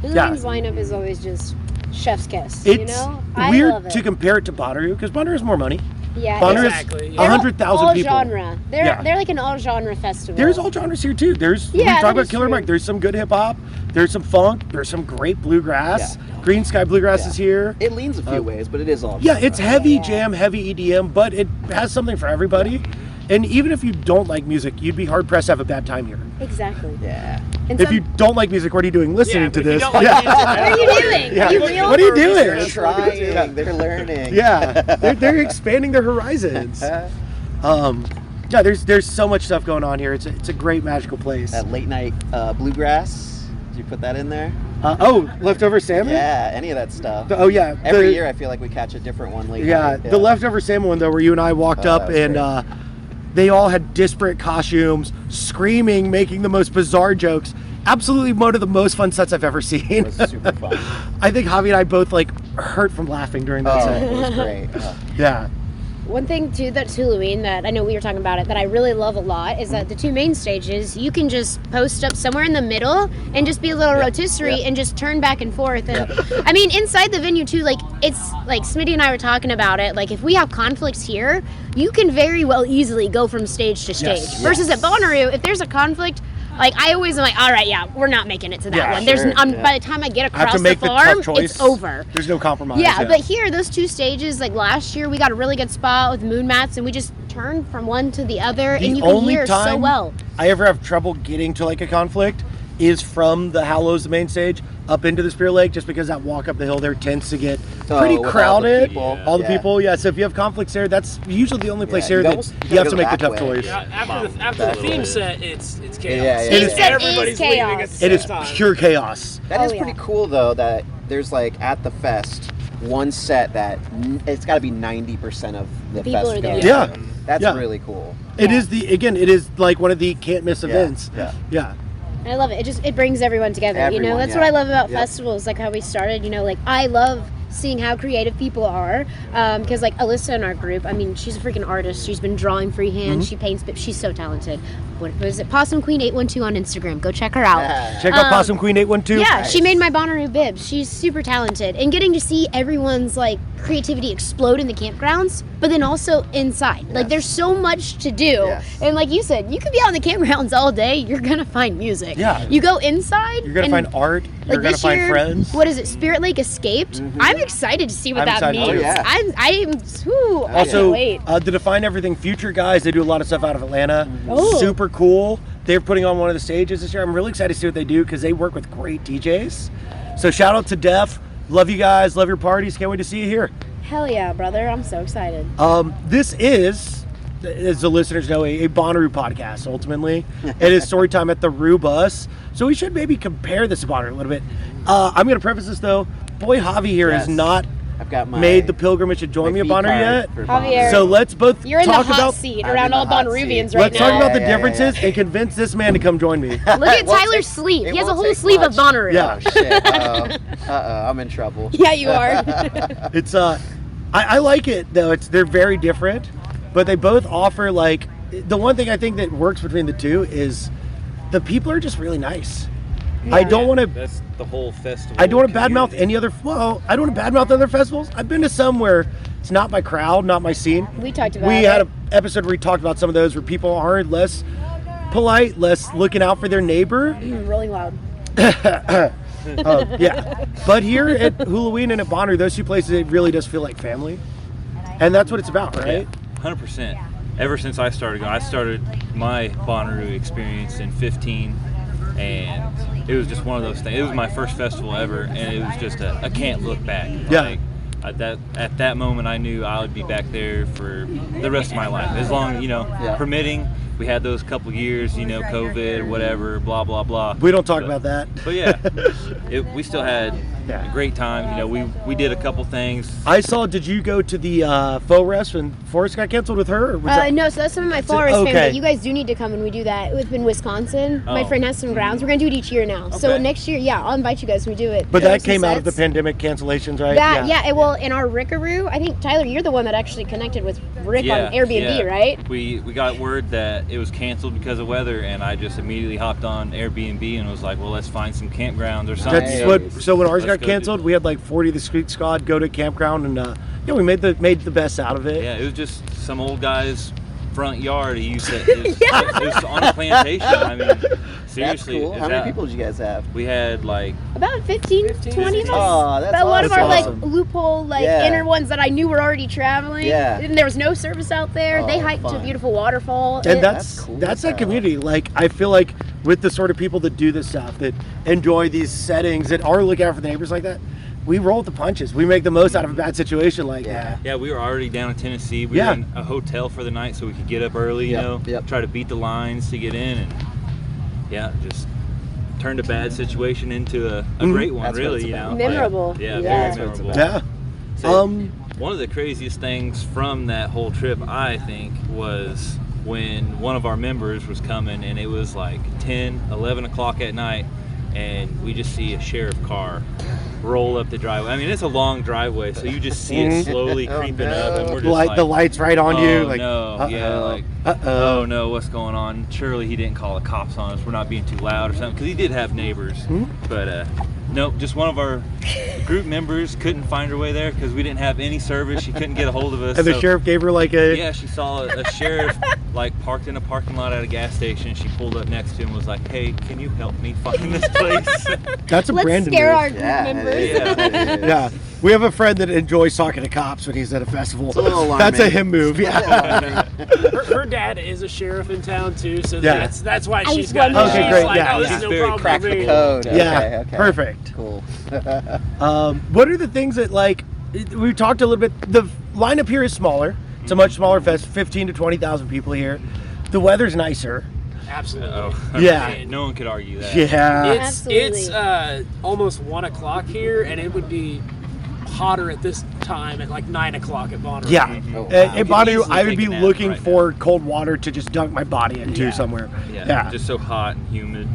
Halloween's lineup is always just chef's kiss. It's you know, I weird love it. to compare it to Bonnaroo because Bonnaroo has more money. Yeah, Bonnaroo Exactly, is yeah. 100,000 all people. genre. They're Yeah. they're like an all genre festival. There's all genres here too. There's we Yeah, talk that about is Killer true. Mike. There's some good hip hop. There's some funk. There's some great bluegrass. Yeah. Green Sky Bluegrass is here. It leans a few ways, but it is all. Yeah, it's heavy Yeah. jam, heavy EDM, but it has something for everybody. And even if you don't like music, you'd be hard pressed to have a bad time here. Exactly. Yeah. And If some- you don't like music, what are you doing listening to but if you this? don't like Yeah. music, what are you doing? Yeah. Are you real? What are you doing? They're trying. They're learning. Yeah, they're expanding their horizons. Yeah, there's so much stuff going on here. It's a great magical place. That late night bluegrass. Did you put that in there? Leftover salmon. Yeah, any of that stuff. Oh yeah. Every the- year, I feel like we catch a different one late Yeah, night. the leftover salmon one though, where you and I walked Oh, up that was and great. they all had disparate costumes, screaming, making the most bizarre jokes. Absolutely one of the most fun sets I've ever seen. It was super fun. I think Javi and I both like hurt from laughing during that Oh, set. it was great. Yeah. One thing too that's Hulaween that I know we were talking about it that I really love a lot is that the two main stages you can just post up somewhere in the middle and just be a little rotisserie yeah. and just turn back and forth and I mean inside the venue too, like it's like Smitty and I were talking about it, like if we have conflicts here you can very well easily go from stage to stage versus at Bonnaroo if there's a conflict, like I always am like, all right, yeah, we're not making it to that Yeah, one. There's sure, by the time I get I have across to make the the farm, tough choice. it's over. There's no compromise. Yeah, but here, those two stages, like last year, we got a really good spot with moon mats, and we just turned from one to the other, and you can hear so well. I ever have trouble getting to like a conflict is from the Hallows, the main stage, up into the Spear Lake, just because that walk up the hill there tends to get pretty with all the crowded. people. All the Yeah. people, yeah. So if you have conflicts there, that's usually the only place Yeah, here you that almost you have gotta to go make the that tough way. choice. Yeah, after the theme set, it's chaos. Yeah, It is- Everybody's It is leaving at chaos. the It same is time. pure chaos. That is Oh, pretty yeah. cool though. That there's like at the fest one set that it's got to be 90% of the People fest are there. goes. Yeah. That's Yeah. really cool. It is it is like one of the can't miss events. Yeah. Yeah. And I love it. It brings everyone together. You know, Everyone, that's yeah. what I love about Yep. festivals, like how we started. You know, like I love seeing how creative people are. Because like Alyssa in our group, I mean, she's a freaking artist. She's been drawing freehand. She paints, but she's so talented. What was it? Possum Queen 812 on Instagram. Go check her out. Check out Possum Queen 812. Yeah, she made my Bonnaroo bibs. She's super talented. And getting to see everyone's like creativity explode in the campgrounds, but then also inside. Like there's so much to do. Yes. And like you said, you could be out in the campgrounds all day, you're gonna find music. Yeah. You go inside, You're gonna and, find art. You're like gonna this find year, friends. What is it? Spirit Lake Escaped. I'm excited to see what I'm that excited means. too. Oh, yeah. I'm whew, I can't Also, wait. the Define Everything Future guys, they do a lot of stuff out of Atlanta. Oh. Super cool. They're putting on one of the stages this year. I'm really excited to see what they do because they work with great DJs. So shout out to Def. Love you guys. Love your parties. Can't wait to see you here. Hell yeah, brother. I'm so excited. This is, as the listeners know, a Bonnaroo podcast, ultimately. It is story time at the Rue Bus. So we should maybe compare this to Bonnaroo a little bit. I'm going to preface this, though. Boy Javi here has Yes. not I've got my made the pilgrimage to join me at fee Bonnaroo card yet. for Javier. So let's both You're in the talk hot about seat I'm around in the all hot Bonnaroovians seat. right Let's now. talk about the Yeah, yeah, differences and convince this man to come join me. Look at It won't Tyler's take- sleeve. it He has a won't whole take sleeve much. of Bonnaroo. Yeah. Oh shit! Uh-oh, I'm in trouble. Yeah, you are. It's I like it though. They're very different, but they both offer the one thing I think that works between the two is the people are just really nice. I don't want to. That's the whole festival. I don't want to badmouth community. any other. Well, I don't want to badmouth other festivals. I've been to some where it's not my crowd, not my scene. We talked about We it. had an episode where we talked about some of those where people are less polite, less looking out for their neighbor. Really loud. Yeah. But here at Hulaween and at Bonnaroo, those two places, it really does feel like family. And that's what it's about, right? 100%. Ever since I started going, I started my Bonnaroo experience in 15, and it was just one of those things. It was my first festival ever, and it was just I can't look back. Yeah. Like, at that moment, I knew I would be back there for the rest of my life, as long, permitting. We had those couple years, COVID, whatever, blah blah blah. We don't talk about that. But yeah, we still had a great time. We did a couple things. I saw, did you go to the faux rest when Forrest got canceled with her? Or was that- No, so that's some of my forest okay. family. You guys do need to come when we do that. It's in Wisconsin. My Oh. friend has some grounds. We're going to do it each year now. So Okay. next year, I'll invite you guys when we do it. But Show that us some came out of the sets. pandemic cancellations, right? Well, in our Rickaroo, I think, Tyler, you're the one that actually connected with Rick on Airbnb, yeah. right? We got word that it was canceled because of weather, and I just immediately hopped on Airbnb and was like, well, let's find some campgrounds or something. That's what. So when ours Let's got go do canceled, we had like 40 of the street squad go to campground, and we made the best out of it. Yeah, it was just some old guy's front yard. He used to. It was on a plantation. I mean, seriously. That's cool. How many people did you guys have? We had like About 15, 20 of us. Oh, that's But a lot of awesome. our That's awesome. loophole, Yeah. inner ones that I knew were already traveling. Yeah. And there was no service out there. They Oh, hiked to a fun. beautiful waterfall. And that's that's cool that as hell. community. Like, I feel like with the sort of people that do this stuff, that enjoy these settings, that are looking out for the neighbors like that, we roll with the punches. We make the most out of a bad situation like that. Yeah, we were already down in Tennessee. We Yeah. were in a hotel for the night so we could get up early, Yep. try to beat the lines to get in, and just turned a bad situation into a great one, That's what really, it's about. Memorable. Yeah, Yeah. very That's what it's memorable. about. Yeah. So, one of the craziest things from that whole trip, I think, was when one of our members was coming, and it was like 10, 11 o'clock at night, and we just see a sheriff car roll up the driveway. I mean, it's a long driveway, so you just see it slowly Oh, creeping no. up, and we're just like, The lights right on you. oh, Like, no, yeah, like, uh-oh. oh no, what's going on? Surely he didn't call the cops on us. We're not being too loud or something, because he did have neighbors. But nope, just one of our group members couldn't find her way there because we didn't have any service. She couldn't get a hold of us. And the so- sheriff gave her like a. Yeah, she saw a sheriff like parked in a parking lot at a gas station. She pulled up next to him and was like, "Hey, can you help me find this place?" That's a Let's Brandon scare move. our group Yeah, members. it is. Yeah, we have a friend that enjoys talking to cops when he's at a festival. a little alarming. That's a him move. Yeah. Her dad is a sheriff in town too, so Yeah. that's why I she's was got it. wondering. Okay, She's great, like, yeah, oh, this yeah. is no She's very problem Crack for the me. code. Yeah, Okay. perfect. Cool. What are the things that, like, we talked a little bit, the lineup here is smaller. It's a much smaller fest, 15 to 20,000 people here. The weather's nicer. Absolutely. Oh, Yeah. no one could argue that. Yeah. It's Absolutely. almost 1 o'clock here, and it would be hotter at this time at like 9 o'clock at Bonnaroo. Yeah. Oh, wow. At Bonnaroo, easily I would take be a nap looking right for cold water to just dunk my body into Yeah. somewhere. Yeah, just so hot and humid.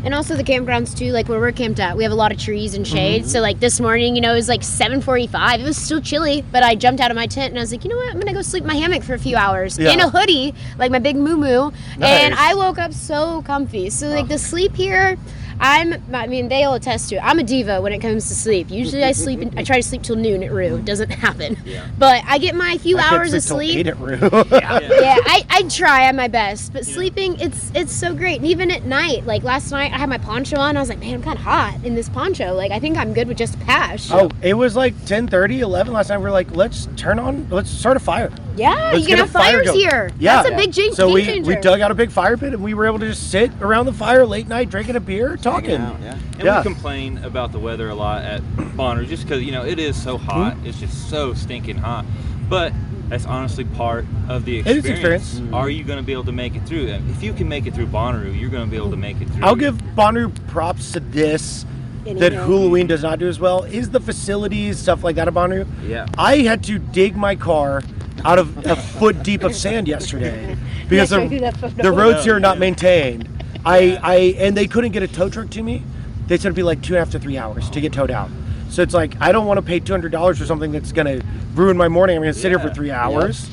And also the campgrounds too, like where we're camped at, we have a lot of trees and shade. So like this morning, it was like 7:45. It was still chilly, but I jumped out of my tent and I was like, you know what? I'm gonna go sleep in my hammock for a few hours Yeah. in a hoodie, like my big moo-moo. Nice. And I woke up so comfy. So like the sleep here, they all attest to it. I'm a diva when it comes to sleep. Usually I try to sleep till noon at Rue. It doesn't happen. Yeah. But I get my few I can't hours of till sleep. 8 at Rue. Yeah, I try at my best, but sleeping, it's so great. And even at night, like last night, I had my poncho on. I was like, man, I'm kind of hot in this poncho. Like, I think I'm good with just a patch. Oh, it was like 10:30, 11 last night. We're like, let's start a fire. Yeah, Let's you get can a have fire fires going. here. Yeah. That's a big change. So game we changer. dug out a big fire pit and we were able to just sit around the fire late night, drinking a beer, talking. Hanging out, yeah. And Yeah. we complain about the weather a lot at Bonnaroo just because, it is so hot. It's just so stinking hot. But that's honestly part of the It is experience. experience. Are you going to be able to make it through? And if you can make it through Bonnaroo, you're going to be able to make it through. I'll give Bonnaroo props to this that Anyhow. Hulaween does not do as well is the facilities, stuff like that at Bonnaroo. Yeah. I had to dig my car out of a foot deep of sand yesterday because Yeah, show you that photo. the roads here are not Yeah. maintained. And they couldn't get a tow truck to me. They said it'd be like 2.5 to 3 hours to get towed out. So it's like, I don't want to pay $200 for something that's going to ruin my morning. I'm going to sit here for Yeah. 3 hours.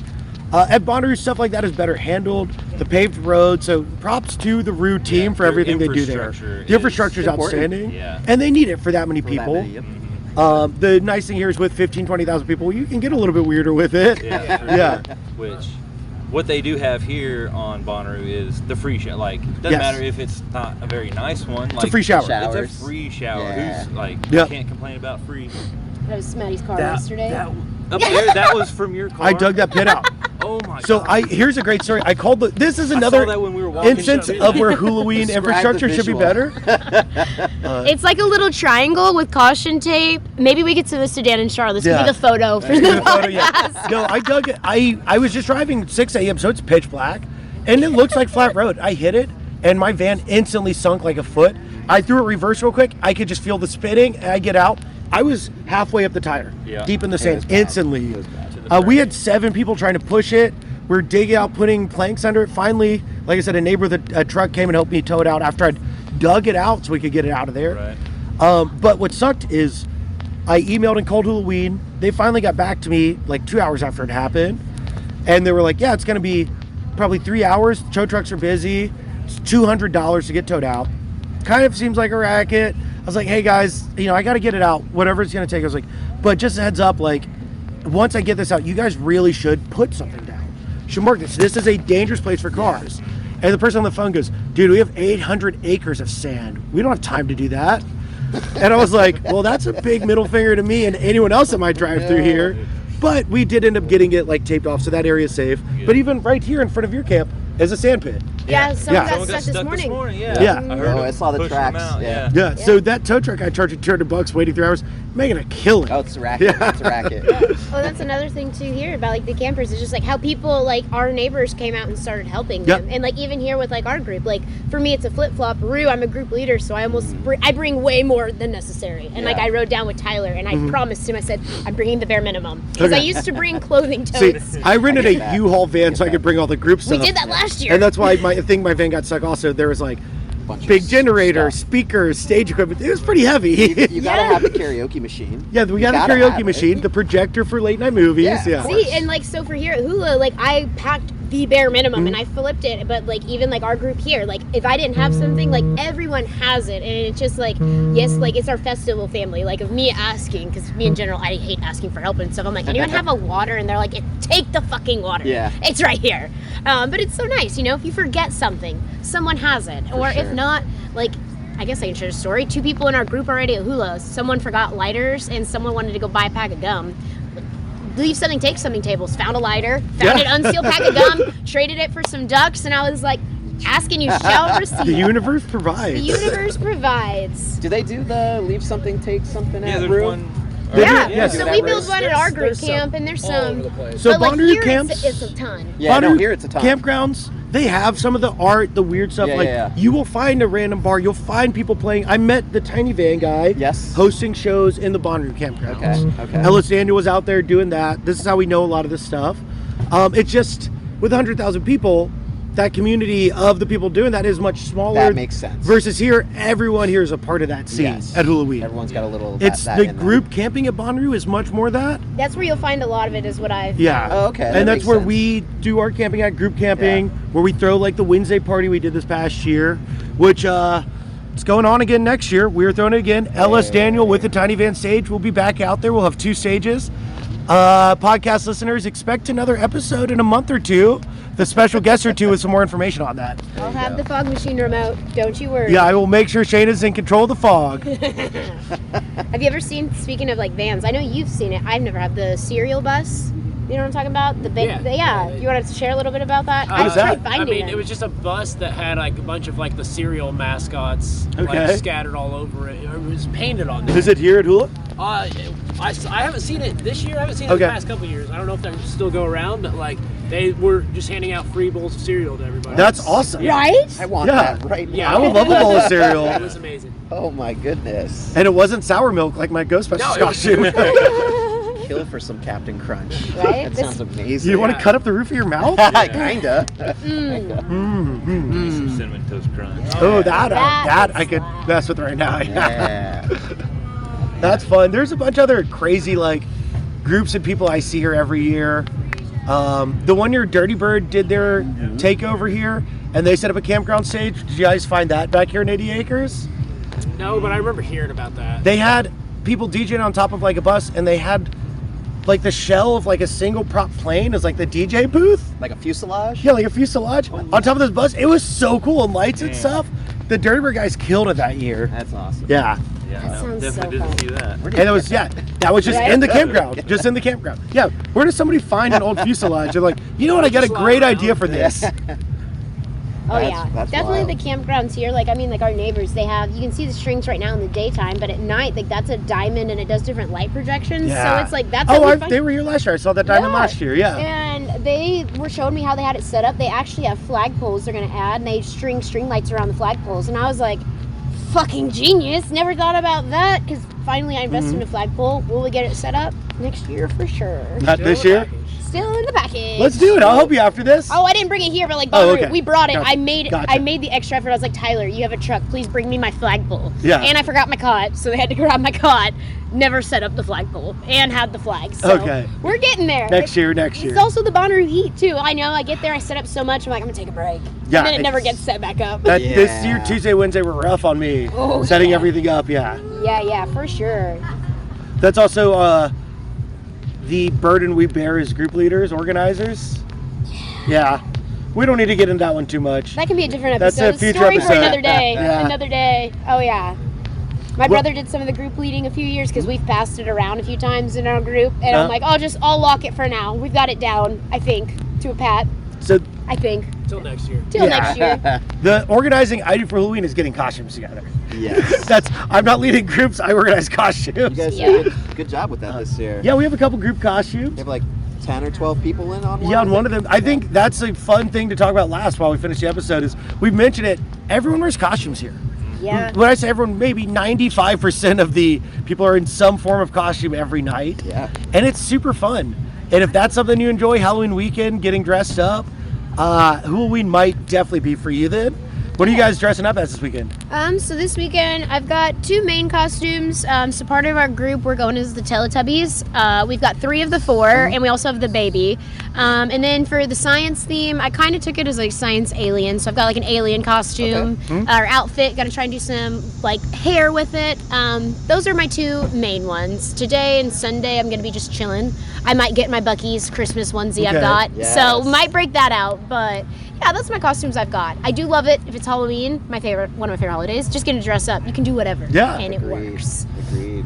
At Bonnaroo, stuff like that is better handled. The paved road, so props to the Roo team for their everything they do there. infrastructure The infrastructure is important. outstanding, Yeah. and they need it for that many For that people. many, yep. The nice thing here is with 15, 20,000 people, you can get a little bit weirder with it. Yeah. Yeah. Which, what they do have here on Bonnaroo is the free shower. Like, doesn't Yes. matter if it's not a very nice one. Like, It's a free shower. It's Showers. a free shower. Yeah. Who's like, Yep. can't complain about free. That was Maddie's car yesterday. That, up there, that was from your car. I dug that pit out. Oh my So god. here's a great story. I called this is I another saw that when we were walking. instance of where Hulaween Describe infrastructure the should be visual. better. It's like a little triangle with caution tape. Maybe we could send this to Dan and Charlotte. This could Yeah. be the photo for the Photo, yeah. podcast. No, I dug it. I was just driving 6 a.m., so it's pitch black, and it looks like flat road. I hit it, and my van instantly sunk like a foot. I threw it reverse real quick. I could just feel the spinning, and I get out. I was halfway up the tire, Yeah. deep in the was sand, bad. instantly. It was bad. We had 7 people trying to push it. We're digging out, putting planks under it. Finally, like I said, a neighbor with a truck came and helped me tow it out after I'd dug it out so we could get it out of there. Right. But what sucked is I emailed and called Hulaween. They finally got back to me like 2 hours after it happened. And they were like, yeah, it's going to be probably 3 hours. Tow trucks are busy. It's $200 to get towed out. Kind of seems like a racket. I was like, hey guys, I got to get it out. Whatever it's going to take. I was like, but just a heads up, like, once I get this out, you guys really should put something down. Should mark this. This is a dangerous place for cars. And the person on the phone goes, dude, we have 800 acres of sand. We don't have time to do that. And I was like, well, that's a big middle finger to me and anyone else that might drive through here. But we did end up getting it like taped off, so that area is safe. But even right here in front of your camp is a sand pit. Yeah, someone Yeah. got Someone stuck got this morning. Yeah. Yeah. I heard Oh, them I saw the pushing them tracks, out, yeah. Yeah, so that tow truck I charged $200 waiting 3 hours, making a killing. Oh, it's a racket. Yeah. It's a racket. Oh, that's another thing too here about like the campers. It's just like how people like our neighbors came out and started helping Yep. them, and like even here with like our group. Like for me, it's a flip flop. Rue, I'm a group leader, so I almost I bring way more than necessary. And like Yeah. I rode down with Tyler, and I promised him, I said I'm bringing the bare minimum because I Okay. used to bring clothing See, totes. I rented I a get that. U-Haul van so I could bring all the group We stuff. did that last year. And that's why I think my van got stuck also. There was like Bunch of big generator, stuff. speakers, stage equipment. It was pretty heavy. You gotta Yeah. have the karaoke machine. Yeah, we You got a gotta karaoke have it. machine, the projector for late night movies. Yeah, Yeah. of course. See, and like so for here at Hula, like I packed the bare minimum Mm-hmm. and I flipped it. But like even like our group here, like if I didn't have something, like everyone has it, and it's just like yes, like it's our festival family. Like of me asking, because me in general, I hate asking for help and stuff. I'm like, anyone have a water? And they're like, take the fucking water. Yeah. It's right here. But it's so nice, if you forget something, someone has it, or sure. if not, like. I guess I can share a story. 2 people in our group already at Hula. Someone forgot lighters, and someone wanted to go buy a pack of gum. Leave something, take something tables. Found a lighter, found Yeah. an unsealed pack of gum, traded it for some ducks, and I was like, asking you shall receive. The universe provides. The universe provides. Do they do the leave something, take something Yeah, at there's Rue? one. Yeah, yes. so Do we that build race? one at our group There's camp, some and there's all some. over the place. So but like Bonnaroo here, camps, it's a ton. Yeah, no, Bonnaroo here it's a ton. campgrounds, they have some of the art, the weird stuff. Yeah, like yeah, yeah. you will find a random bar, you'll find people playing. I met the Tiny Van guy. Yes. Hosting shows in the Bonnaroo campgrounds. Okay. Ellis Daniel was out there doing that. This is how we know a lot of this stuff. It's just with 100,000 people, that community of the people doing that is much smaller. That makes sense. Versus here, everyone here is a part of that scene Yes. at Hulaween. Everyone's got a little. It's that the in them. group camping at Bonnaroo is much more that. That's where you'll find a lot of it, is what I've. Yeah. Oh, okay, that And that's makes where sense. we do our camping at group camping, Yeah. where we throw like the Wednesday party we did this past year, which it's going on again next year. We're throwing it again. Ellis Daniel with the Tiny Van stage. We'll be back out there. We'll have 2 stages. Podcast listeners, expect another episode in a month or 2. The special guest or 2 with some more information on that. I'll have the fog machine remote. Don't you worry. Yeah, I will make sure Shayna's in control of the fog. Have you ever seen? Speaking of like vans, I know you've seen it. I've never had the cereal bus. You know what I'm talking about? The big. Yeah. You want to share a little bit about that? What is tried that? finding I mean, them. it was just a bus that had like a bunch of like the cereal mascots Okay. like scattered all over it. It was painted on there. Is it here at Hula? I haven't seen it this year. I haven't seen it Okay. the past couple of years. I don't know if they still go around, but like they were just handing out free bowls of cereal to everybody. That's awesome. Right? I want Yeah. that right now. Yeah. I would love a bowl of It cereal. was amazing. Oh my goodness. And it wasn't sour milk like my Ghostbusters No, it was- costume. Kill for some Captain Crunch. Right? That This- sounds amazing. You want to Yeah. cut up the roof of your mouth? Kinda. Some cinnamon toast crunch. Oh, that That I could mess with right now. Yeah. That's fun. There's a bunch of other crazy like groups of people I see here every year. The one year Dirty Bird did their takeover here, and they set up a campground stage. Did you guys find that back here in 80 Acres? No, but I remember hearing about that. They had people DJing on top of like a bus, and they had like the shell of like a single prop plane as like the DJ booth. Like a fuselage? Yeah, like a fuselage on top of this bus. It was so cool, and lights and stuff. The Dirty Bird guys killed it that year. That's awesome. Yeah. Yeah, That sounds definitely so didn't fun. see that. And that was just Right? in the campground. Just in the campground. Yeah. Where does somebody find an old fuselage? They're like, you know what? I got a great idea for this. Oh yeah, That's definitely wild. the campgrounds here. Like our neighbors, they have. You can see the strings right now in the daytime, but at night, like that's a diamond, and it does different light projections. So it's like that's. They were here last year. I saw that diamond last year. Yeah. And they were showing me how they had it set up. They actually have flagpoles they're gonna add, and they string lights around the flagpoles. And I was like, fucking genius! Never thought about that because finally I invested in a flagpole. Will we get it set up next year for sure? Not this year. Still in the package. Let's do it. I'll help you after this. Oh, I didn't bring it here, but like okay. we brought it. Gotcha. I made the extra effort. I was like, Tyler, you have a truck. Please bring me my flagpole. Yeah. And I forgot my cot, so they had to grab my cot. Never set up the flagpole and had the flag. So Okay. we're getting there. Next year. It's also the Bonnaroo heat too. I know. I get there, I set up so much. I'm like, I'm gonna take a break. Yeah, And then it never it's- gets set back up. This year, Tuesday, Wednesday were rough on me. Oh, setting yeah. everything up. Yeah. yeah, for sure. That's also the burden we bear as group leaders, organizers. Yeah. We don't need to get into that one too much. That can be a different That's episode. a future Story for episode. another day. Yeah. Another day. Oh yeah. My Well- brother did some of the group leading a few years because we've passed it around a few times in our group, and I'm like, I'll lock it for now. We've got it down, I think, to a pat. So I think Till next year. till next year. the organizing I do for Halloween is getting costumes together. Yes. I'm not leading groups. I organize costumes. You guys Yeah. did a good job with that this year. Yeah, we have a couple group costumes. You have like 10 or 12 people in on one? Yeah, on one of them. I think that's a fun thing to talk about last while we finish the episode is we've mentioned it. Everyone wears costumes here. Yeah. When I say everyone, maybe 95% of the people are in some form of costume every night. Yeah. And it's super fun. And if that's something you enjoy, Halloween weekend, getting dressed up, Halloween might definitely be for you then. What are you guys dressing up as this weekend? So this weekend I've got two main costumes. So part of our group we're going as the Teletubbies. We've got 3 of the 4, and we also have the baby. And then for the science theme, I kind of took it as like science alien. So I've got like an alien costume or outfit. Got to try and do some like hair with it. Those are my 2 main ones. Today and Sunday I'm gonna be just chilling. I might get my Buc-ee's Christmas onesie I've Okay. got. Yes. So might break that out, but. Yeah, that's my costumes I've got. I do love it if it's Halloween, one of my favorite holidays. Just getting to dress up. You can do whatever. Yeah. And it works. Agreed.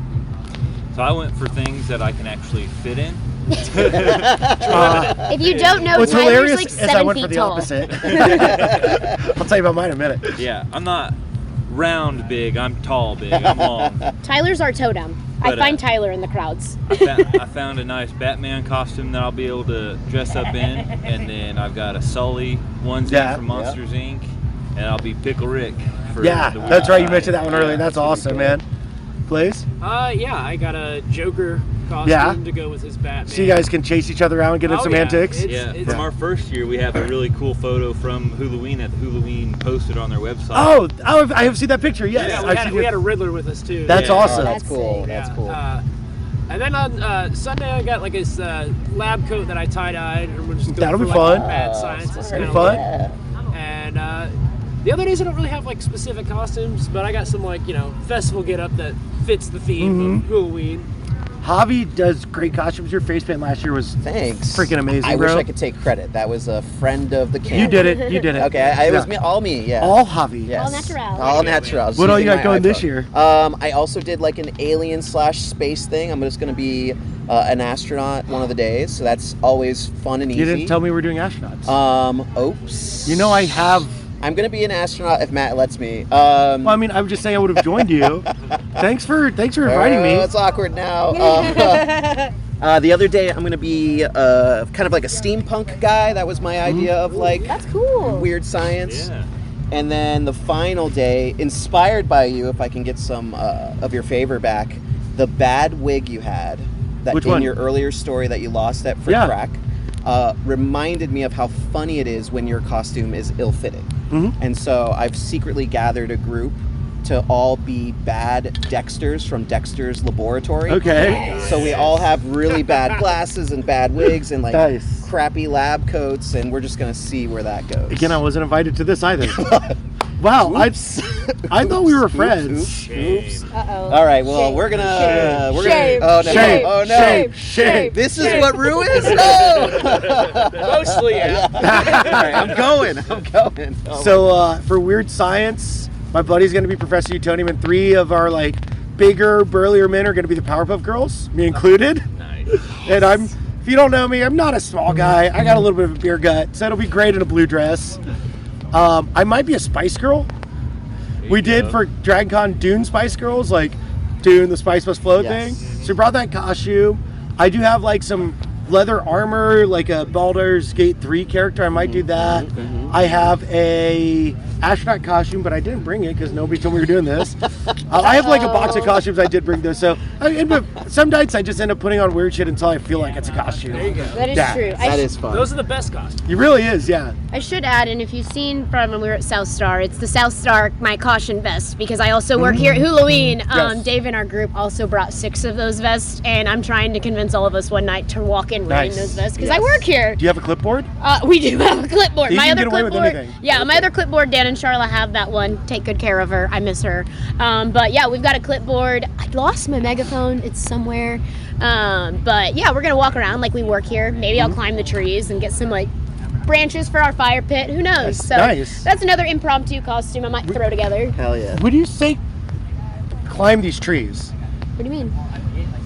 So I went for things that I can actually fit in. If you don't know, What's Tyler's hilarious like is I 7 went for feet the tall. opposite. I'll tell you about mine in a minute. Yeah, I'm not round big. I'm tall big. I'm long. Tyler's our totem. I But, find Tyler in the crowds. I found a nice Batman costume that I'll be able to dress up in, and then I've got a Sully onesie Yeah. from Monsters Inc. And I'll be Pickle Rick. For Yeah, the that's right. You weekend. mentioned that one earlier. That's awesome, man. Blaze? Yeah, I got a Joker costume Yeah. to go with his Batman. So you guys can chase each other around and get in Oh, some yeah. antics? It's- From our first year, we have a really cool photo from Hulaween that Hulaween posted on their website. Oh, I have seen that picture. Yes. Yeah, I've seen we it. had a Riddler with us too. That's Yeah. awesome. That's cool. sick. That's Yeah, cool. And then on Sunday, I got like this lab coat that I tie-dyed, and we're just going That'll for be like fun. a mad scientist That'll kind be of fun. look. And the other days I don't really have like specific costumes, but I got some like festival get up that fits the theme of Halloween. Javi does great costumes. Your face paint last year was Thanks. freaking amazing, I bro. wish I could take credit. That was a friend of the camp. You did it. You did it. Okay, it was Yeah. me, all me. Yeah. All Javi. Yes. All natural. All natural. What all you Using got my going this iPhone. year? I also did like an alien/space thing. I'm just going to be an astronaut one of the days, so that's always fun and easy. You didn't tell me we're doing astronauts. Oops. You know I have. I'm going to be an astronaut if Matt lets me. Well, I mean, I would just say I would have joined you. Thanks for inviting me. It's awkward now. The other day, I'm going to be kind of like a steampunk guy. That was my idea of like That's cool. weird science. Yeah. And then the final day, inspired by you, if I can get some of your favor back, the bad wig you had that Which in one? your earlier story that you lost at for Yeah. crack reminded me of how funny it is when your costume is ill-fitting. Mhm. And so I've secretly gathered a group to all be bad Dexters from Dexter's Laboratory. Okay. So we all have really bad glasses and bad wigs and like Nice. crappy lab coats, and we're just gonna see where that goes. Again, I wasn't invited to this either. Wow, I thought we were friends. Oops. Uh-oh. All right, well, Shame. we're gonna. Shame. Oh no! Shame. Oh no! Shame. Shame. This is what Rue is? No! Mostly, yeah. All right, I'm going. Oh, So for Weird Science, my buddy's going to be Professor Utonium, and 3 of our like bigger, burlier men are going to be the Powerpuff Girls, me included. Nice. And if you don't know me, I'm not a small guy. I got a little bit of a beer gut, so it'll be great in a blue dress. I might be a Spice Girl. We did for DragonCon Dune Spice Girls, like Dune, the Spice Must Flow thing. So we brought that costume. I do have like some leather armor, like a Baldur's Gate 3 character. I might do that. I have a astronaut costume, but I didn't bring it because nobody told me we were doing this. I have like a box of costumes. I did bring those. So some nights I just end up putting on weird shit until I feel like it's a costume. There you go. That is Yeah. true. that is fun. Those are the best costumes. It really is, yeah. I should add, and if you've seen from when we were at South Star, it's the South Star my caution vest because I also work here at Hulaween. Yes. Dave in our group also brought 6 of those vests, and I'm trying to convince all of us one night to walk in wearing Nice. those vests because I work here. Do you have a clipboard? We do have a clipboard. You My can other get away with clipboard, anything. yeah, my other clipboard. Dan and Sharla have that one. Take good care of her. I miss her. But yeah, we've got a clipboard. I lost my megaphone. It's somewhere. But yeah, we're gonna walk around like we work here. Maybe I'll climb the trees and get some like branches for our fire pit. Who knows? So Nice. that's another impromptu costume I might throw together. Hell yeah. Would you say climb these trees? What do you mean?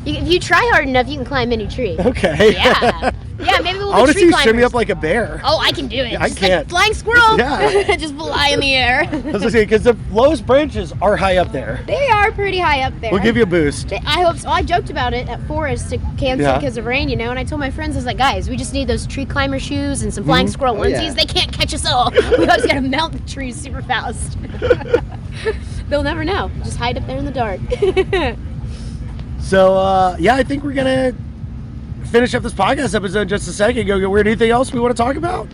If you try hard enough, you can climb any tree. Okay. Yeah. Yeah, maybe we'll I be want to tree see you climbers. shimmy up like a bear. Oh, I can do it. Yeah, I Just can't. like flying squirrel. Yeah. Just fly in the air. I was gonna say, because the lowest branches are high up there. They are pretty high up there. We'll give you a boost. I hope so. I joked about it at Forest to cancel Yeah. because of rain, and I told my friends, I was like, guys, we just need those tree climber shoes and some flying squirrel onesies. yeah. They can't catch us all. We just gotta mount the trees super fast. They'll never know. Just hide up there in the dark. So, yeah, I think we're going to finish up this podcast episode in just a second. Go get weird. Anything else we want to talk about?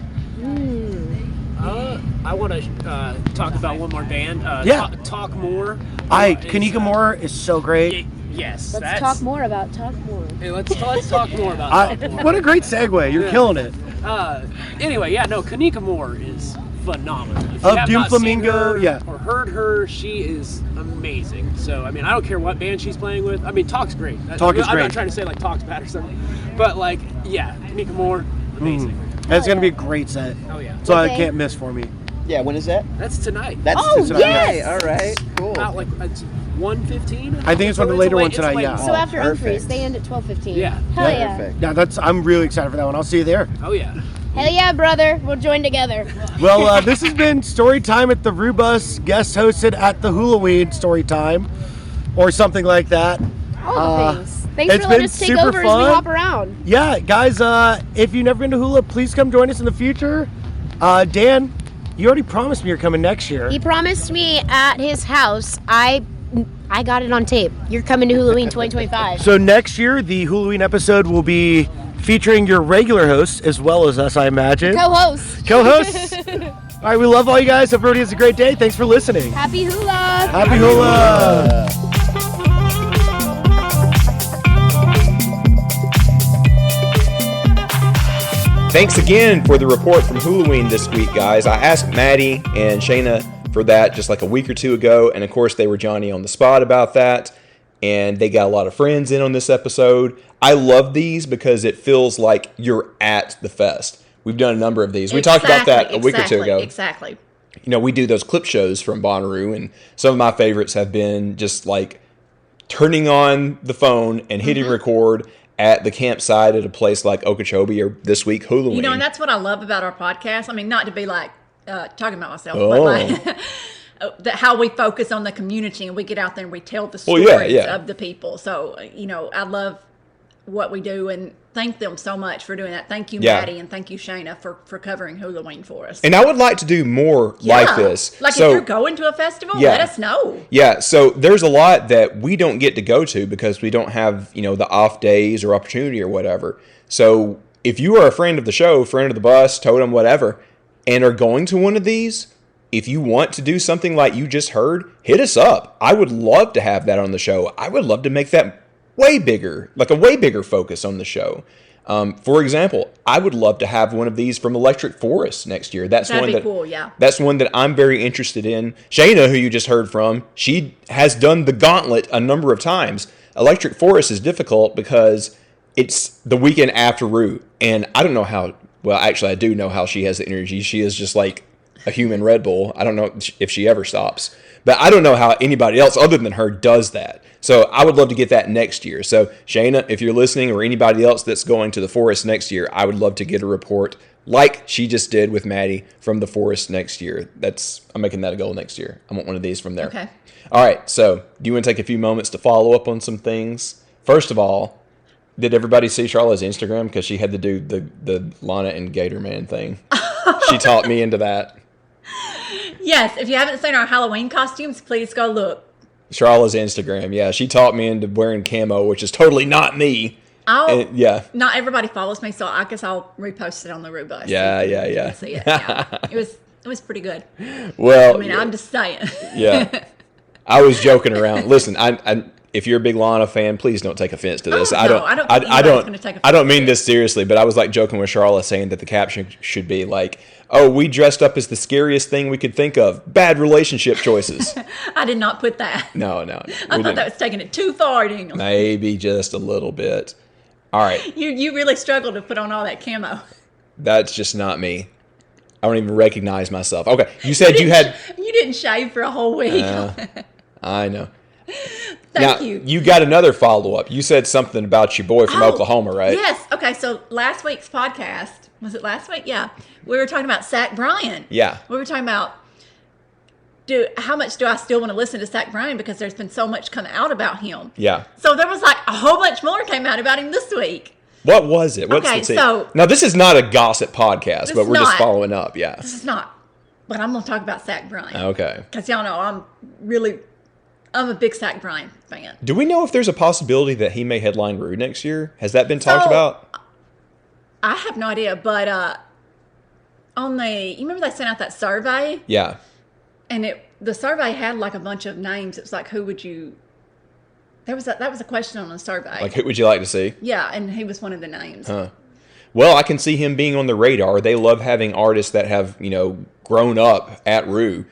I want to talk about one more band. Yeah. Talk More. Kanika Moore is so great. Yes. Let's talk more about Talk More. Hey, let's talk more about Talk More. What a great segue. You're Yeah. killing it. Anyway, yeah, no, Kanika Moore is phenomenal. If Of you have Doom not seen Flamingo, her yeah. or heard her, she is amazing. So, I mean, I don't care what band she's playing with. I mean, Talk's great. Talk is I'm great. not trying to say like Talk's bad or something, but like, yeah, Kanika Moore, amazing. That's going to be a great set. Oh yeah, So I Okay. can't miss for me. Yeah, when is that? that's tonight. That's Oh, tonight. yes! All right, cool. About like it's 1:15. I think it's one of the later ones tonight, yeah. So after perfect. Unfreeze, they end at 12:15. Yeah. Hell yeah. Perfect. Yeah, I'm really excited for that one. I'll see you there. Oh yeah. Hell yeah, brother. We'll join together. Well, this has been Story Time at the Rubus, guest hosted at the Hulaween Story Time, or something like that. All the things. Thanks it's for letting been us take super over as fun. we hop around. Yeah, guys, if you've never been to Hula, please come join us in the future. Dan, you already promised me you're coming next year. He promised me at his house. I got it on tape. You're coming to Hulaween 2025. So next year, the Hulaween episode will be featuring your regular hosts as well as us, I imagine. Co-host. Co-hosts. All right, we love all you guys. Hope everybody has a great day. Thanks for listening. Happy Hula. Happy Hula. Thanks again for the report from Hulaween this week, guys. I asked Matty and Shaina for that just like a week or two ago, and of course they were Johnny on the spot about that, and they got a lot of friends in on this episode. I love these because it feels like you're at the fest. We've done a number of these. We talked about that a week or two ago. Exactly. You know, we do those clip shows from Bonnaroo, and some of my favorites have been just like turning on the phone and hitting record at the campsite at a place like Okeechobee, or this week Hulaween. You know, and that's what I love about our podcast. I mean, not to be like talking about myself, Oh. but like how we focus on the community and we get out there and we tell the Well, stories yeah. of the people. So, you know, I love what we do and thank them so much for doing that. Thank you, Yeah. Matty, and thank you, Shaina, for covering Hulaween for us. And I would like to do more like this. Like So- if you're going to a festival, Yeah. let us know. Yeah, so there's a lot that we don't get to go to because we don't have, you know, the off days or opportunity or whatever. So if you are a friend of the show, friend of the bus, totem, whatever, and are going to one of these, if you want to do something like you just heard, hit us up. I would love to have that on the show. I would love to make that way bigger, like a way bigger focus on the show. For example, I would love to have one of these from Electric Forest next year. That'd be cool, yeah. That's one that I'm very interested in. Shaina, who you just heard from, she has done the gauntlet a number of times. Electric Forest is difficult because it's the weekend after Rue, and I don't know how. Well, actually, I do know how she has the energy. She is just like a human Red Bull. I don't know if she ever stops. But I don't know how anybody else other than her does that. So I would love to get that next year. So Shaina, if you're listening, or anybody else that's going to the forest next year, I would love to get a report like she just did with Matty from the forest next year. I'm making that a goal next year. I want one of these from there. Okay. All right. So do you want to take a few moments to follow up on some things? First of all, did everybody see Sharla's Instagram? Because she had to do the Lana and Gator Man thing. She taught me into that. Yes, if you haven't seen our Halloween costumes, please go look. Sharla's Instagram, yeah. She taught me into wearing camo, which is totally not me. Yeah. Not everybody follows me, so I guess I'll repost it on the Rubus. Yeah. You can see it. Yeah. It was pretty good. Well, I mean, I'm just saying. Yeah. I was joking around. Listen, I if you're a big Lana fan, please don't take offense to this. I don't mean this seriously, but I was like joking with Sharla, saying that the caption should be like, "Oh, we dressed up as the scariest thing we could think of. Bad relationship choices." I did not put that. No. I thought that was taking it too far, Daniel. Maybe just a little bit. All right. You really struggled to put on all that camo. That's just not me. I don't even recognize myself. Okay, you said you didn't shave for a whole week. I know. Thank you. You got another follow-up. You said something about your boy from Oklahoma, right? Yes. Okay, so last week's podcast, was it last week? Yeah. We were talking about Zach Bryan. Yeah. We were talking about how much do I still want to listen to Zach Bryan, because there's been so much come out about him. Yeah. So there was like a whole bunch more came out about him this week. What was it? What's okay, the so now this is not a gossip podcast, but we're just following up. Yeah. This is not. But I'm going to talk about Zach Bryan. Okay. Because y'all know I'm a big Zach Bryan fan. Do we know if there's a possibility that he may headline Rue next year? Has that been talked about? I have no idea, but you remember they sent out that survey? Yeah. And the survey had like a bunch of names. It was like, who would you? That was a question on the survey. Like, who would you like to see? Yeah, and he was one of the names. Huh. Well, I can see him being on the radar. They love having artists that have, grown up at Rue.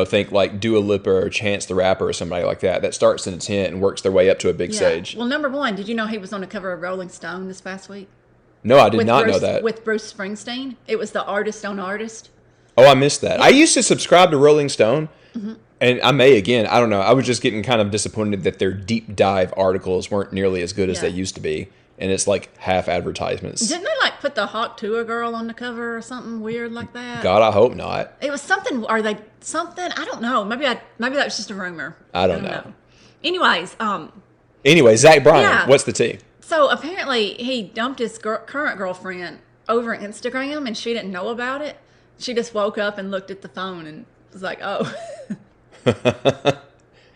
Think like Dua Lipa or Chance the Rapper or somebody like that. That starts in a tent and works their way up to a big stage. Well, number one, did you know he was on the cover of Rolling Stone this past week? No, I did not know that. With Bruce Springsteen. It was the artist on artist. Oh, I missed that. Yeah. I used to subscribe to Rolling Stone, and I may again. I don't know. I was just getting kind of disappointed that their deep dive articles weren't nearly as good as they used to be. And it's like half advertisements. Didn't they like put the Hawk Tour girl on the cover or something weird like that? God, I hope not. It was something. Are they something? I don't know. Maybe that was just a rumor. I don't know. Anyways, Zach Bryan. What's the tea? So apparently he dumped his current girlfriend over Instagram, and she didn't know about it. She just woke up and looked at the phone and was like, "Oh."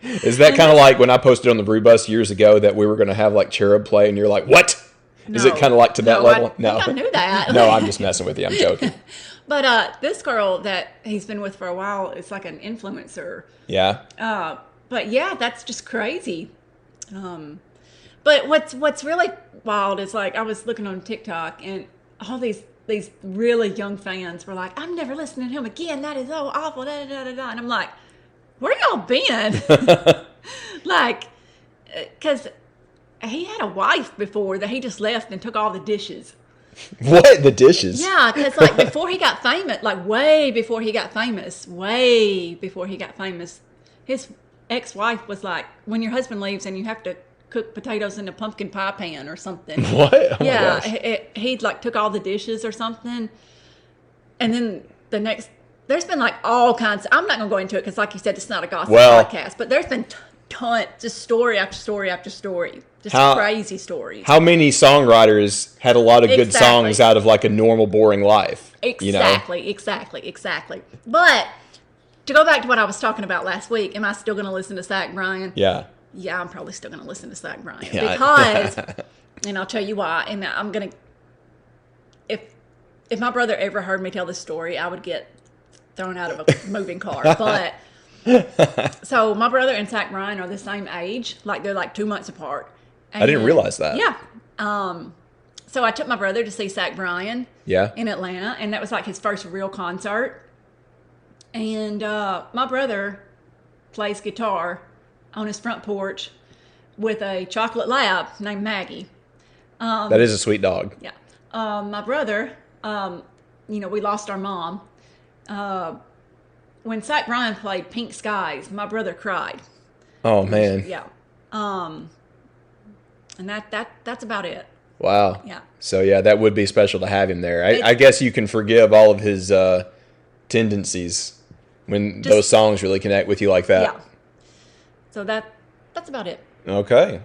Is that kind of like when I posted on the Brew Bus years ago that we were going to have like Cherub play, and you're like, "What?" No. Is it kind of like to that level? No, I knew that. No, I'm just messing with you. I'm joking. But this girl that he's been with for a while is like an influencer. Yeah. But yeah, that's just crazy. But what's really wild is like I was looking on TikTok, and all these really young fans were like, "I'm never listening to him again. That is so awful." Da, da, da, da. And I'm like, where y'all been? Like, because he had a wife before that he just left and took all the dishes. What? The dishes? Yeah, because like before he got famous, way before he got famous, his ex-wife was like, when your husband leaves and you have to cook potatoes in a pumpkin pie pan or something. What? Oh yeah, he like took all the dishes or something. And then there's been like all kinds. I'm not going to go into it because, like you said, it's not a gossip podcast. But there's been tons, just story after story after story, just crazy stories. How many songwriters had a lot of good songs out of like a normal, boring life? Exactly. But to go back to what I was talking about last week, am I still going to listen to Zach Bryan? Yeah. Yeah, I'm probably still going to listen to Zach Bryan because, and I'll tell you why. And I'm going to, if my brother ever heard me tell this story, I would get thrown out of a moving car. But so my brother and Zach Bryan are the same age. Like they're like 2 months apart. I didn't realize that. Yeah. So I took my brother to see Zach Bryan in Atlanta, and that was like his first real concert. And my brother plays guitar on his front porch with a chocolate lab named Maggie. That is a sweet dog. Yeah. My brother, we lost our mom. When Zach Bryan played Pink Skies, my brother cried. Oh, man. Yeah. And that's about it. Wow. Yeah. So, yeah, that would be special to have him there. I guess you can forgive all of his tendencies when those songs really connect with you like that. Yeah. So that's about it. Okay.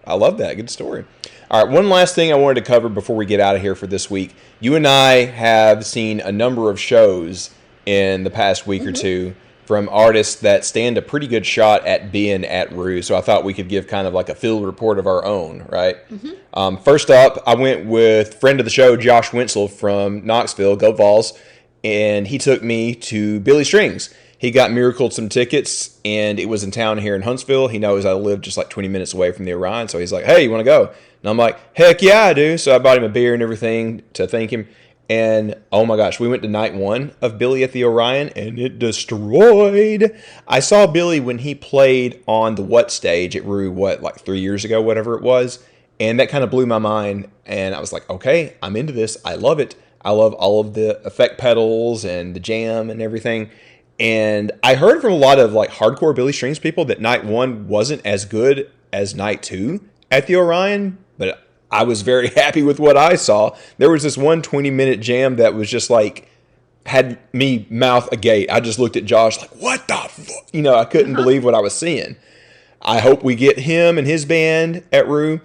I love that. Good story. All right, one last thing I wanted to cover before we get out of here for this week. You and I have seen a number of shows in the past week or two from artists that stand a pretty good shot at being at Rue. So I thought we could give kind of like a field report of our own, right? First up, I went with friend of the show, Josh Wenzel from Knoxville, Go Vols, and he took me to Billy Strings. He got miracled some tickets, and it was in town here in Huntsville. He knows I live just like 20 minutes away from the Orion, so he's like, hey, you want to go? And I'm like, heck yeah, I do. So I bought him a beer and everything to thank him. And oh my gosh, we went to night one of Billy at the Orion, and it destroyed. I saw Billy when he played on the What stage at Rue, like 3 years ago, whatever it was. And that kind of blew my mind. And I was like, okay, I'm into this. I love it. I love all of the effect pedals and the jam and everything. And I heard from a lot of like hardcore Billy Strings people that night one wasn't as good as night two at the Orion, but I was very happy with what I saw. There was this one 20-minute jam that was just like, had me mouth agape. I just looked at Josh like, what the fuck? I couldn't believe what I was seeing. I hope we get him and his band at Rue.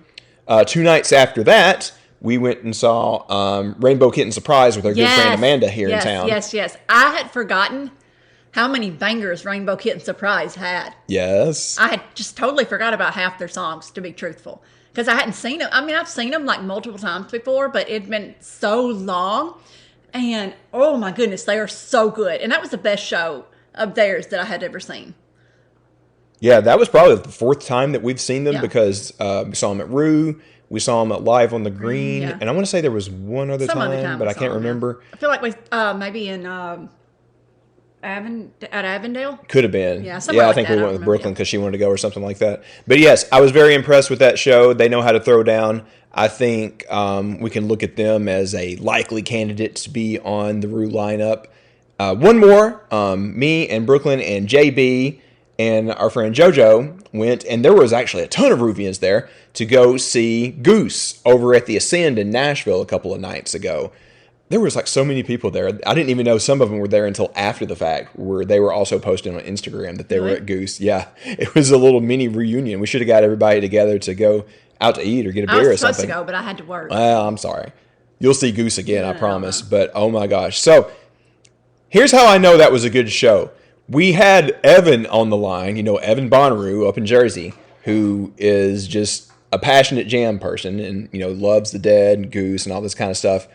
2 nights after that, we went and saw Rainbow Kitten Surprise with our good friend Amanda here in town. Yes. I had forgotten how many bangers Rainbow Kitten Surprise had. Yes. I had just totally forgot about half their songs, to be truthful. Because I hadn't seen them. I mean, I've seen them like multiple times before, but it'd been so long. And oh my goodness, they are so good. And that was the best show of theirs that I had ever seen. Yeah, that was probably the 4th time that we've seen them because we saw them at Rue. We saw them at Live on the Green. Yeah. And I want to say there was one other time, but I can't remember. I feel like we maybe in at Avondale. Could have been. Yeah, I think we went with Brooklyn because she wanted to go or something like that. But yes, I was very impressed with that show. They know how to throw down. I think we can look at them as a likely candidate to be on the Rue lineup. One more, me and Brooklyn and JB and our friend JoJo went, and there was actually a ton of Ruvians there to go see Goose over at the Ascend in Nashville a couple of nights ago. There was like so many people there. I didn't even know some of them were there until after the fact, where they were also posting on Instagram that they were at Goose. Yeah, it was a little mini reunion. We should have got everybody together to go out to eat or get a beer or something. I was supposed to go, but I had to work. Well, I'm sorry. You'll see Goose again, I promise. But oh my gosh. So here's how I know that was a good show. We had Evan on the line, Evan Bonnaroo up in Jersey, who is just a passionate jam person and, loves the Dead and Goose and all this kind of stuff.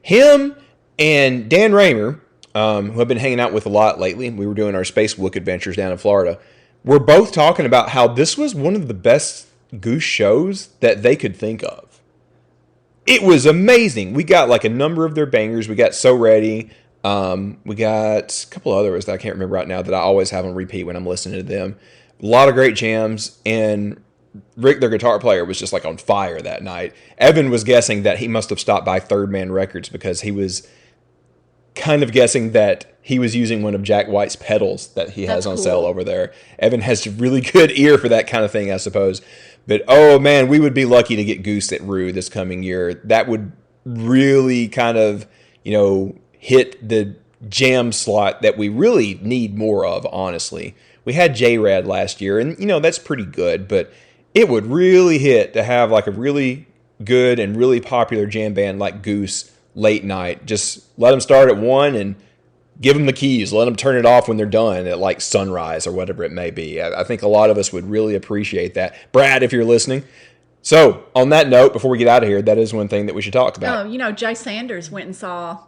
Him and Dan Raymer, who I've been hanging out with a lot lately, we were doing our Space Book adventures down in Florida, we're both talking about how this was one of the best Goose shows that they could think of. It was amazing. We got like a number of their bangers. We got So Ready. We got a couple of others that I can't remember right now that I always have on repeat when I'm listening to them. A lot of great jams, and Rick, their guitar player, was just like on fire that night. Evan was guessing that he must have stopped by Third Man Records because he was kind of guessing that he was using one of Jack White's pedals that he has on sale over there. Evan has a really good ear for that kind of thing, I suppose. But oh man, we would be lucky to get Goose at Rue this coming year. That would really kind of, hit the jam slot that we really need more of, honestly. We had J-Rad last year, and, that's pretty good, but it would really hit to have like a really good and really popular jam band like Goose late night. Just let them start at 1 and give them the keys. Let them turn it off when they're done at like sunrise or whatever it may be. I think a lot of us would really appreciate that. Brad, if you're listening. So, on that note, before we get out of here, that is one thing that we should talk about. Oh, Jay Sanders went and saw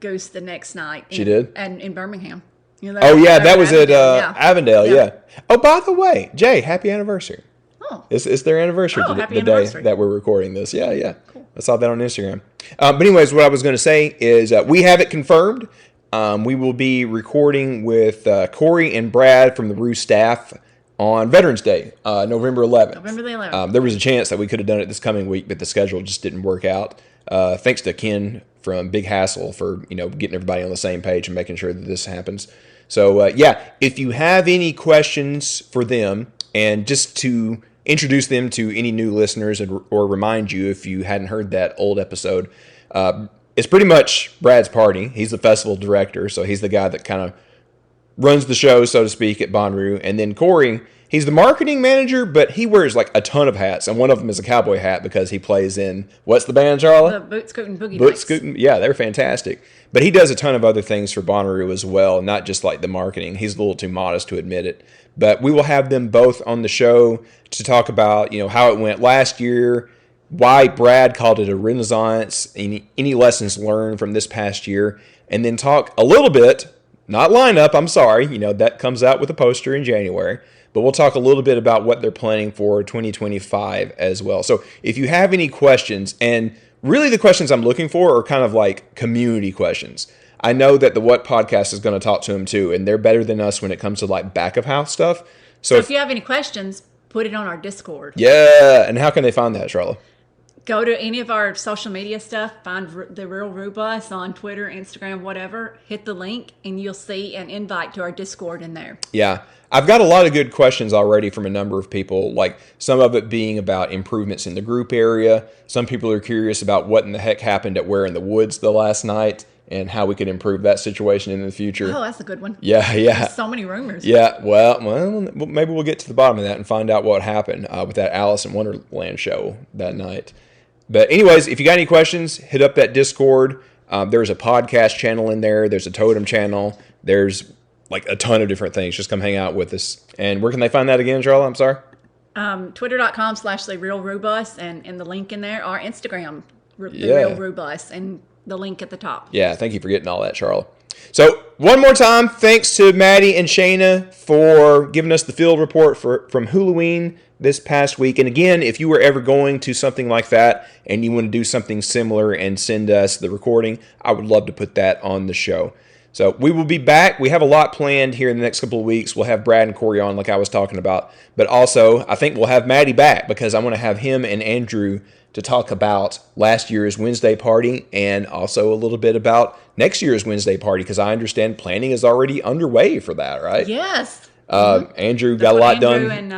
Goose the next night. She did? And in Birmingham. Oh yeah, that was at Yeah. Avondale. Yeah. Oh, by the way, Jay, happy anniversary. Oh. It's their anniversary Oh, the happy day anniversary. that we're recording this. Yeah. Cool. I saw that on Instagram. But anyways, what I was going to say is we have it confirmed. We will be recording with Corey and Brad from the Roo staff on Veterans Day, November 11th. November the 11th. There was a chance that we could have done it this coming week, but the schedule just didn't work out. Thanks to Ken from Big Hassle for getting everybody on the same page and making sure that this happens. So if you have any questions for them, and just to introduce them to any new listeners or remind you if you hadn't heard that old episode, it's pretty much Brad's party. He's the festival director, so he's the guy that kind of runs the show, so to speak, at Bonnaroo. And then Corey, he's the marketing manager, but he wears like a ton of hats, and one of them is a cowboy hat because he plays in, what's the band, Charlotte? The Boot Scootin' Boogie Boot Nights. Scootin', yeah, they're fantastic. But he does a ton of other things for Bonnaroo as well, not just like the marketing. He's a little too modest to admit it. But we will have them both on the show to talk about, how it went last year, why Brad called it a renaissance, any lessons learned from this past year, and then talk a little bit, not lineup, I'm sorry, that comes out with a poster in January, but we'll talk a little bit about what they're planning for 2025 as well. So if you have any questions, and really the questions I'm looking for are kind of like community questions. I know that the What Podcast is going to talk to them too, and they're better than us when it comes to like back of house stuff. So if you have any questions, put it on our Discord. Yeah, and how can they find that, Sharla? Go to any of our social media stuff, find The Real Rubus on Twitter, Instagram, whatever, hit the link, and you'll see an invite to our Discord in there. Yeah, I've got a lot of good questions already from a number of people, like some of it being about improvements in the group area. Some people are curious about what in the heck happened at Where in the Woods the last night and how we could improve that situation in the future. Oh, that's a good one. Yeah. There's so many rumors. Yeah, well, maybe we'll get to the bottom of that and find out what happened with that Alice in Wonderland show that night. But anyways, if you got any questions, hit up that Discord. There's a podcast channel in there. There's a totem channel. There's like a ton of different things. Just come hang out with us. And where can they find that again, Charlotte? I'm sorry. Twitter.com/TheRealRubus and the link in there. Our Instagram, The Real Rubus, and the link at the top. Yeah, thank you for getting all that, Charlotte. So one more time, thanks to Matty and Shaina for giving us the field report from Hulaween this past week. And again, if you were ever going to something like that and you want to do something similar and send us the recording, I would love to put that on the show. So we will be back. We have a lot planned here in the next couple of weeks. We'll have Brad and Corey on like I was talking about. But also, I think we'll have Matty back because I want to have him and Andrew to talk about last year's Wednesday party and also a little bit about next year's Wednesday party because I understand planning is already underway for that, right? Yes. Andrew got a lot done.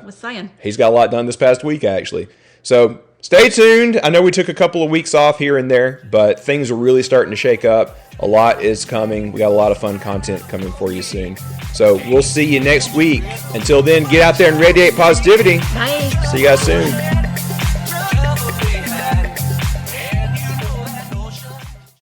Was saying. He's got a lot done this past week, actually. So stay tuned. I know we took a couple of weeks off here and there, but things are really starting to shake up. A lot is coming. We got a lot of fun content coming for you soon. So we'll see you next week. Until then, get out there and radiate positivity. Bye. See you guys soon.